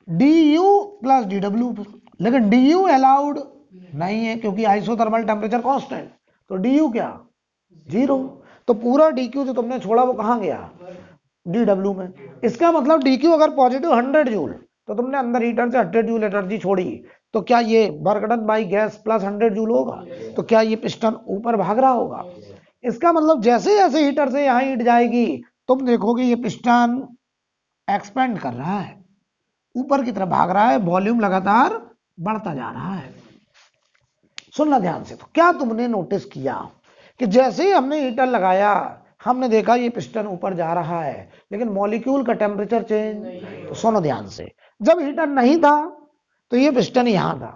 A: DU प्लस DW, लेकिन DU अलाउड नहीं है क्योंकि आइसोथर्मल टेम्परेचर कांस्टेंट, तो DU क्या? जीरो। तो पूरा DQ जो तुमने छोड़ा वो कहां गया? DW में। इसका मतलब DQ अगर पॉजिटिव 100 जूल, तो तुमने अंदर हीटर से 100 जूल एनर्जी छोड़ी, तो क्या ये work done by gas plus 100 joule होगा? तो क्या ये पिस्टन ऊपर भाग रहा होगा? इसका मतलब जैसे जैसे हीटर से यहां हीट जाएगी तुम देखोगे ये पिस्टन एक्सपेंड कर रहा है, ऊपर की तरफ भाग रहा है, वॉल्यूम लगातार बढ़ता जा रहा है। सुनना ध्यान से। तो क्या तुमने नोटिस किया कि जैसे ही हमने हीटर लगाया हमने देखा ये पिस्टन ऊपर जा रहा है, लेकिन मॉलिक्यूल का टेम्परेचर चेंज? तो सुनो ध्यान से, जब हीटर नहीं था तो ये पिस्टन यहां था,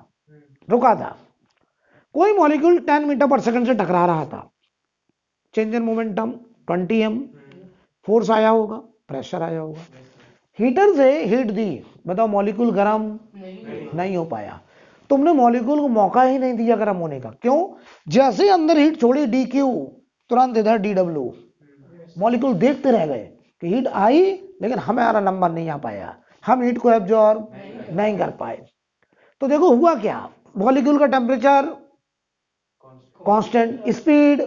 A: रुका था, कोई मॉलिक्यूल 10 मीटर पर सेकंड से टकरा रहा था, change in momentum 20 m, force आया होगा, प्रेशर आया होगा। हीटर से हीट दी, बताओ मॉलिक्यूल गर्म नहीं हो पाया, तुमने मॉलिक्यूल को मौका ही नहीं दिया गर्म होने का। क्यों? जैसे अंदर हीट छोड़ी DQ, तुरंत इधर DW, मॉलिक्यूल देखते रह गए कि हीट आई लेकिन हमारा नंबर नहीं आ पाया, हम हीट को एब्जॉर्ब नहीं कर पाए। तो देखो हुआ क्या, मॉलिक्यूल का टेम्परेचर कांस्टेंट, स्पीड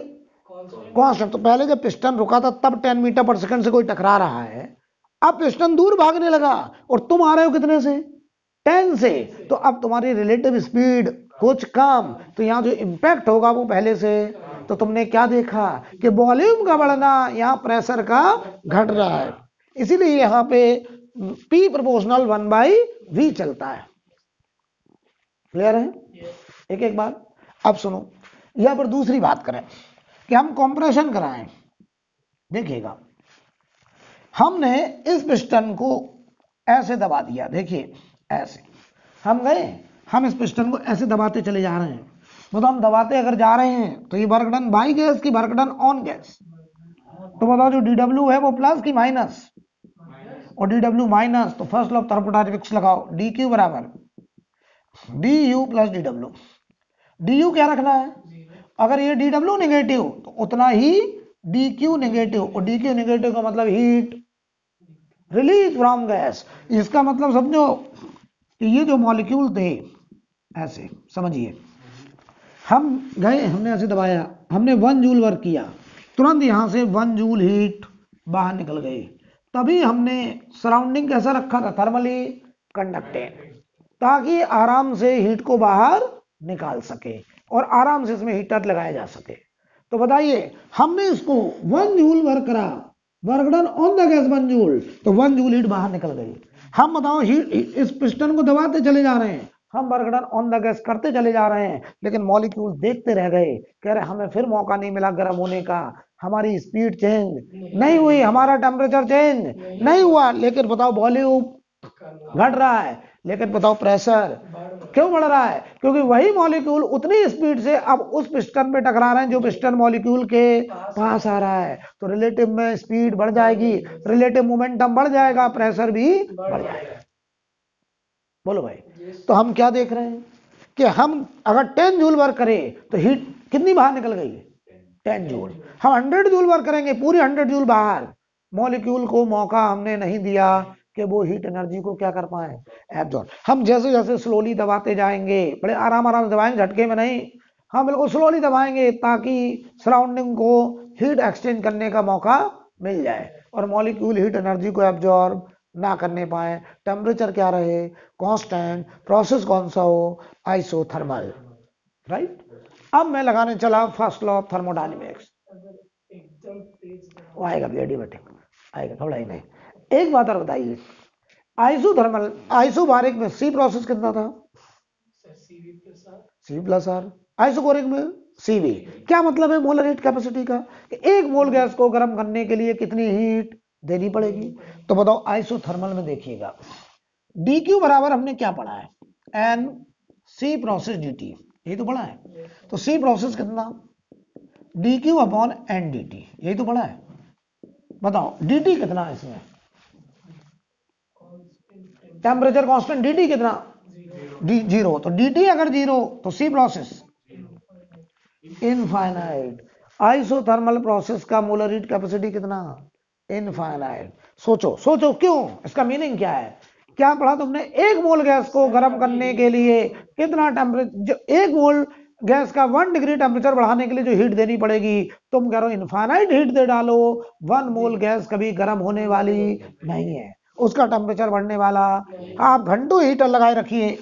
A: कांस्टेंट। तो पहले जब पिस्टन रुका था तब 10 मीटर पर सेकंड से कोई टकरा रहा है, अब पिस्टन दूर भागने लगा और तुम आ रहे हो कितने से? 10 से। तो अब तुम्हारी रिलेटिव स्पीड कुछ कम, तो यहां जो इंपैक्ट होगा वो पहले से। तो तुमने क्या देखा कि वॉल्यूम का बढ़ना यहां प्रेशर का घट रहा है, इसीलिए यहां पे P प्रोपोर्शनल 1/V चलता है। क्लियर है? एक एक बार। अब सुनो, यहां पर दूसरी बात करें कि हम कंप्रेशन कराएं। देखिएगा, हमने इस पिस्टन को ऐसे दबा दिया, देखिए ऐसे हम गए, हम इस पिस्टन को ऐसे दबाते चले जा रहे हैं। तो हम दबाते अगर जा रहे हैं तो ये वर्क डन बाई गैस की वर्क डन ऑन गैस। तो बताओ जो DW है वो प्लस की माइनस, और DW माइनस, तो फर्स्ट लॉ ऑफ थर्मोडायनेमिक्स लगाओ, DQ बराबर DU प्लस DW। DU क्या रखना है? अगर ये DW नेगेटिव तो उतना ही DQ नेगेटिव, और DQ नेगेटिव का मतलब हीट रिलीज फ्रॉम गैस। इसका मतलब समझो कि ये जो मॉलिक्यूल थे ऐसे, समझिए हम गए, हमने ऐसे दबाया, हमने 1 जूल वर्क किया, तुरंत यहाँ से 1 जूल हीट बाहर निकल गई। तभी हमने सराउंडिंग कैसा रखा था, थर्मली कंडक्टेड, ताकि आराम से हीट को बाहर निकाल सके और आराम से इसमें हीटर लगाया जा सके। तो बताइए, हमने इसको 1 जूल वर्क करा, work done on the gas 1 joule, तो 1 जूल हीट बाहर निकल गई। हम बताओ हीट, इस पिस्टन को दबाते चले जा रहे हैं, हम work done on the gas करते चले जा रहे हैं, लेकिन मॉलिक्यूल देखते रह गए, कह रहे हमें फिर मौका नहीं मिला गर्म होने का, हमारी स्पीड चेंज नहीं हुई, हमारा टेम्परेचर चेंज नहीं हुआ, लेकिन बताओ वॉल्यूम घट रहा है, लेकिन बताओ प्रेशर क्यों बढ़ रहा है? क्योंकि वही मॉलिक्यूल उतनी स्पीड से अब उस पिस्टन पे टकरा रहे हैं जो पिस्टन मॉलिक्यूल के पास आ रहा है, तो रिलेटिव में स्पीड बढ़ जाएगी, रिलेटिव मोमेंटम बढ़ जाएगा, प्रेशर भी बढ़ जाएगा। बोलो भाई, तो हम क्या देख रहे हैं कि हम अगर 10 जूल वर्क करें तो हीट कितनी बाहर निकल गई? 10 जूल। हम 100 जूल वर्क करेंगे, पूरी 100 जूल बाहर, मॉलिक्यूल को मौका हमने नहीं दिया कि वो हीट एनर्जी को क्या कर पाए, एब्जॉर्ब। हम जैसे जैसे स्लोली दबाते जाएंगे, बड़े आराम आराम से दबाएंगे, झटके में नहीं, हम बिल्कुल स्लोली दबाएंगे ताकि सराउंडिंग को हीट एक्सचेंज करने का मौका मिल जाए और मॉलिक्यूल हीट एनर्जी को एब्जॉर्ब ना करने पाए। टेम्परेचर क्या रहे, कांस्टेंट, प्रोसेस कौन सा हो, आइसोथर्मल, राइट। अब मैं लगाने चला फर्स्ट लॉ ऑफ थर्मोडायनेमिक्स, आएगा ऑटोमेटिक आएगा, थोड़ा ही नहीं। एक बात और बताइए, आइसोथर्मल, आइसोबारिक में सी प्रोसेस कितना था? C plus R. आइसोकोरिक में सीवी। क्या मतलब है मोलर हीट कैपेसिटी का? एक मोल गैस को गर्म करने के लिए कितनी हीट देनी पड़ेगी? तो बताओ आइसोथर्मल में देखिएगा, डी क्यू बराबर हमने क्या पढ़ा है, N C process D T, यही तो पढ़ा है। तो सी प्रोसेस कितना, D Q upon N D T, यही तो पढ़ा है। बताओ डी टी कितना है इसमें, टेम्परेचर कांस्टेंट, डी टी कितना, डी जीरो, तो डी टी अगर जीरो तो C process infinite. Isothermal process का मोलर हीट कैपेसिटी कितना, इनफाइनाइट। सोचो सोचो क्यों, इसका मीनिंग क्या है? क्या पढ़ा तुमने, एक मोल गैस को गर्म करने के लिए कितना टेम्परेचर, एक मोल गैस का 1 डिग्री टेम्परेचर बढ़ाने के लिए जो हीट देनी पड़ेगी, तुम कह रहे हो इनफाइनाइट हीट दे डालो, 1 मोल गैस कभी गर्म होने वाली नहीं है, उसका टेम्परेचर बढ़ने वाला। आप घंटों हीटर लगाए रखिए,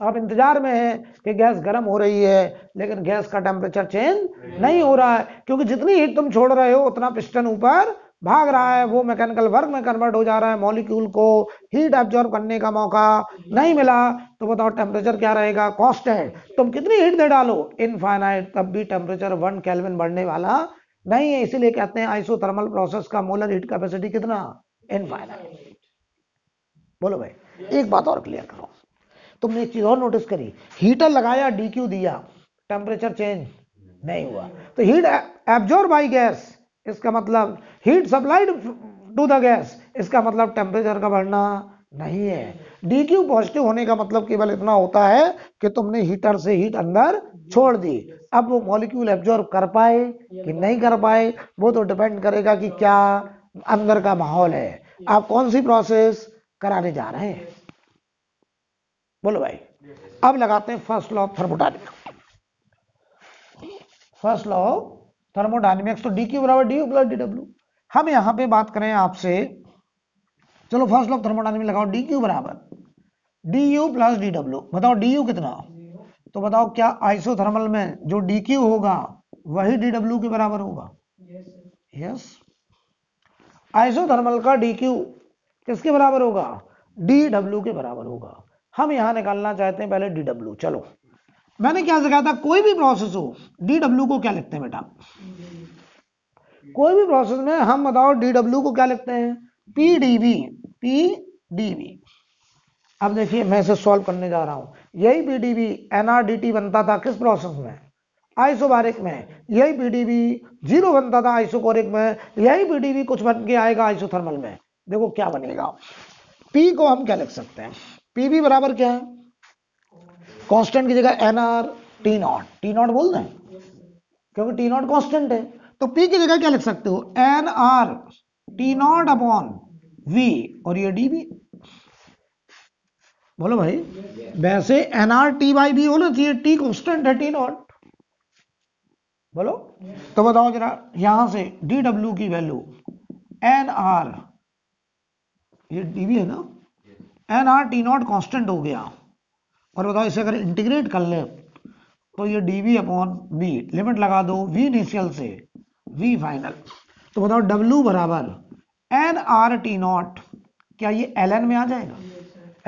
A: आप इंतजार में हैं कि गैस गर्म हो रही है, लेकिन गैस का टेम्परेचर चेंज नहीं हो रहा है, क्योंकि जितनी हीट तुम छोड़ रहे हो उतना पिस्टन ऊपर भाग रहा है, वो मैकेनिकल वर्क में कन्वर्ट हो जा रहा है, मॉलिक्यूल को हीट एब्जॉर्ब करने का मौका नहीं मिला। तो बताओ टेम्परेचर क्या रहेगा, कांस्टेंट। तुम कितनी हीट दे डालो, इनफाइनाइट, तब भी टेम्परेचर 1 केल्विन बढ़ने वाला नहीं है। इसीलिए कहते हैं आइसोथर्मल प्रोसेस का मोलर हीट कैपेसिटी कितना, इनफाइनाइट। बोलो भाई, एक बात और क्लियर करो, तुमने एक चीज और नोटिस करी, हीटर लगाया, डी क्यू दिया, टेम्परेचर चेंज नहीं हुआ, तो हीट एब्जॉर्ब बाय गैस, इसका मतलब heat supplied to the gas, इसका मतलब टेम्परेचर का बढ़ना नहीं है। डी क्यू पॉजिटिव होने का मतलब केवल इतना होता है कि तुमने हीटर से हीट अंदर छोड़ दी। अब वो मॉलिक्यूल एब्जॉर्ब कर पाए कि नहीं कर पाए, वो तो डिपेंड करेगा कि क्या अंदर का माहौल है, आप कौन सी प्रोसेस कराने जा रहे हैं। बोलो भाई, अब लगाते हैं first law of thermodynamics. First law of thermodynamics, तो डी क्यू बराबर D you plus D W. हम यहां पे बात करें आपसे, चलो फर्स्ट लॉ ऑफ थर्मोडायनेमिक्स लगाओ, डी क्यू बराबर D you plus D W. बताओ डी यू कितना, तो बताओ क्या आइसोथर्मल में जो डी क्यू होगा वही डी डब्ल्यू के बराबर होगा? यस। आइसोथर्मल का डी क्यू किसके बराबर होगा, डी डब्ल्यू के बराबर होगा। हम यहां निकालना चाहते हैं पहले डी डब्ल्यू। चलो, मैंने क्या सिखाया था, कोई भी प्रोसेस हो डी डब्ल्यू को क्या लिखते हैं बेटा, कोई भी प्रोसेस में हम बताओ डी डब्ल्यू को क्या लिखते हैं, पी डीवी, पी डीवी। अब देखिए मैं इसे सॉल्व करने जा रहा हूं, यही पी डीवी एनआरडीटी बनता था किस प्रोसेस में, आइसोबारिक में। यही पीडीवी 0 बनता था आइसोकोरिक में, यही पीडीवी कुछ बन के आएगा आइसोथर्मल में। देखो क्या बनेगा, पी को हम क्या लिख सकते हैं, पीवी बराबर क्या है, कांस्टेंट की जगह NR T naught, T naught बोल दें क्योंकि टी नॉट कांस्टेंट है, तो पी की जगह क्या लिख सकते हो, NR T naught upon V, और ये डीवी। बोलो भाई, वैसे एनआर टी बाई बी होना चाहिए, टी कांस्टेंट है, टी नॉट, बोलो। तो बताओ जरा, यहां से dw की वैल्यू nr, ये dv है ना, nr t नॉट कांस्टेंट हो गया, और बताओ इसे अगर इंटीग्रेट कर ले तो ये dv अपॉन v, लिमिट लगा दो v इनिशियल से v फाइनल। तो बताओ w बराबर nr t नॉट, क्या ये ln में आ जाएगा?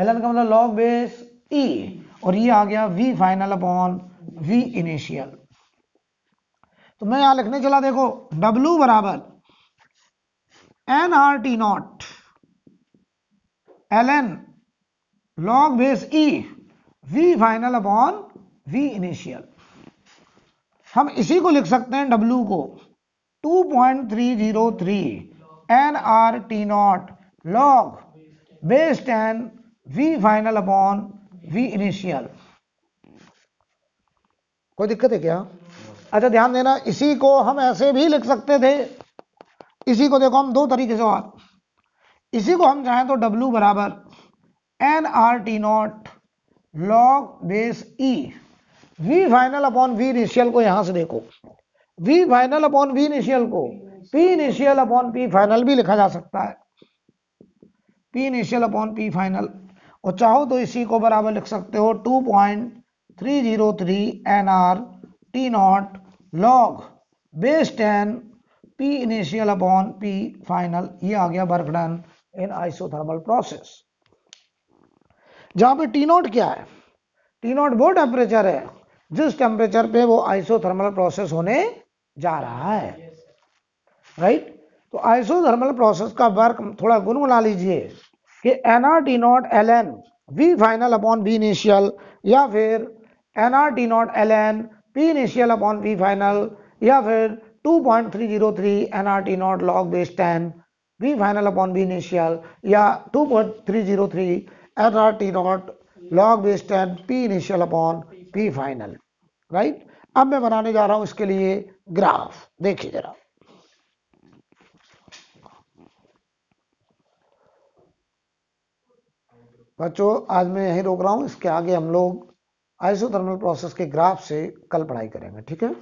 A: ln का मतलब log बेस e, और ये आ गया v final upon v initial. तो मैं यहां लिखने चला, देखो w बराबर nr t not ln log base e v final upon v initial. हम इसी को लिख सकते हैं w को 2.303 nr t not log base 10 v final upon v initial. कोई दिक्कत है क्या? अच्छा ध्यान देना, इसी को हम ऐसे भी लिख सकते थे, इसी को देखो हम दो तरीके से, और इसी को हम चाहें तो w बराबर nr t not log base e v final upon v initial को यहां से देखो, v final upon v initial को p initial upon p final भी लिखा जा सकता है, p initial upon p final. और चाहो तो इसी को बराबर लिख सकते हो 2.303 nr t not log base 10 p initial upon p final. ये आ गया work done in isothermal process. जहां पे t नॉट क्या है? t नॉट वो टेम्परेचर है जिस टेम्परेचर पे वो आइसोथर्मल प्रोसेस होने जा रहा है, राइट। तो आइसोथर्मल प्रोसेस का वर्क थोड़ा गुनगुना लीजिए कि nr t not ln v final upon v initial, या फिर nr t not ln p initial upon v final, या फिर 2.303 nr t not log base 10 v final upon v initial, या 2.303 nr t not log base 10 p initial upon p final, right. अब मैं बनाने जा रहा हूं इसके लिए ग्राफ, देखिए जरा। बच्चों आज मैं यहीं रोक रहा हूं, इसके आगे हम लोग आइसोथर्मल प्रोसेस के ग्राफ से कल पढ़ाई करेंगे, ठीक है।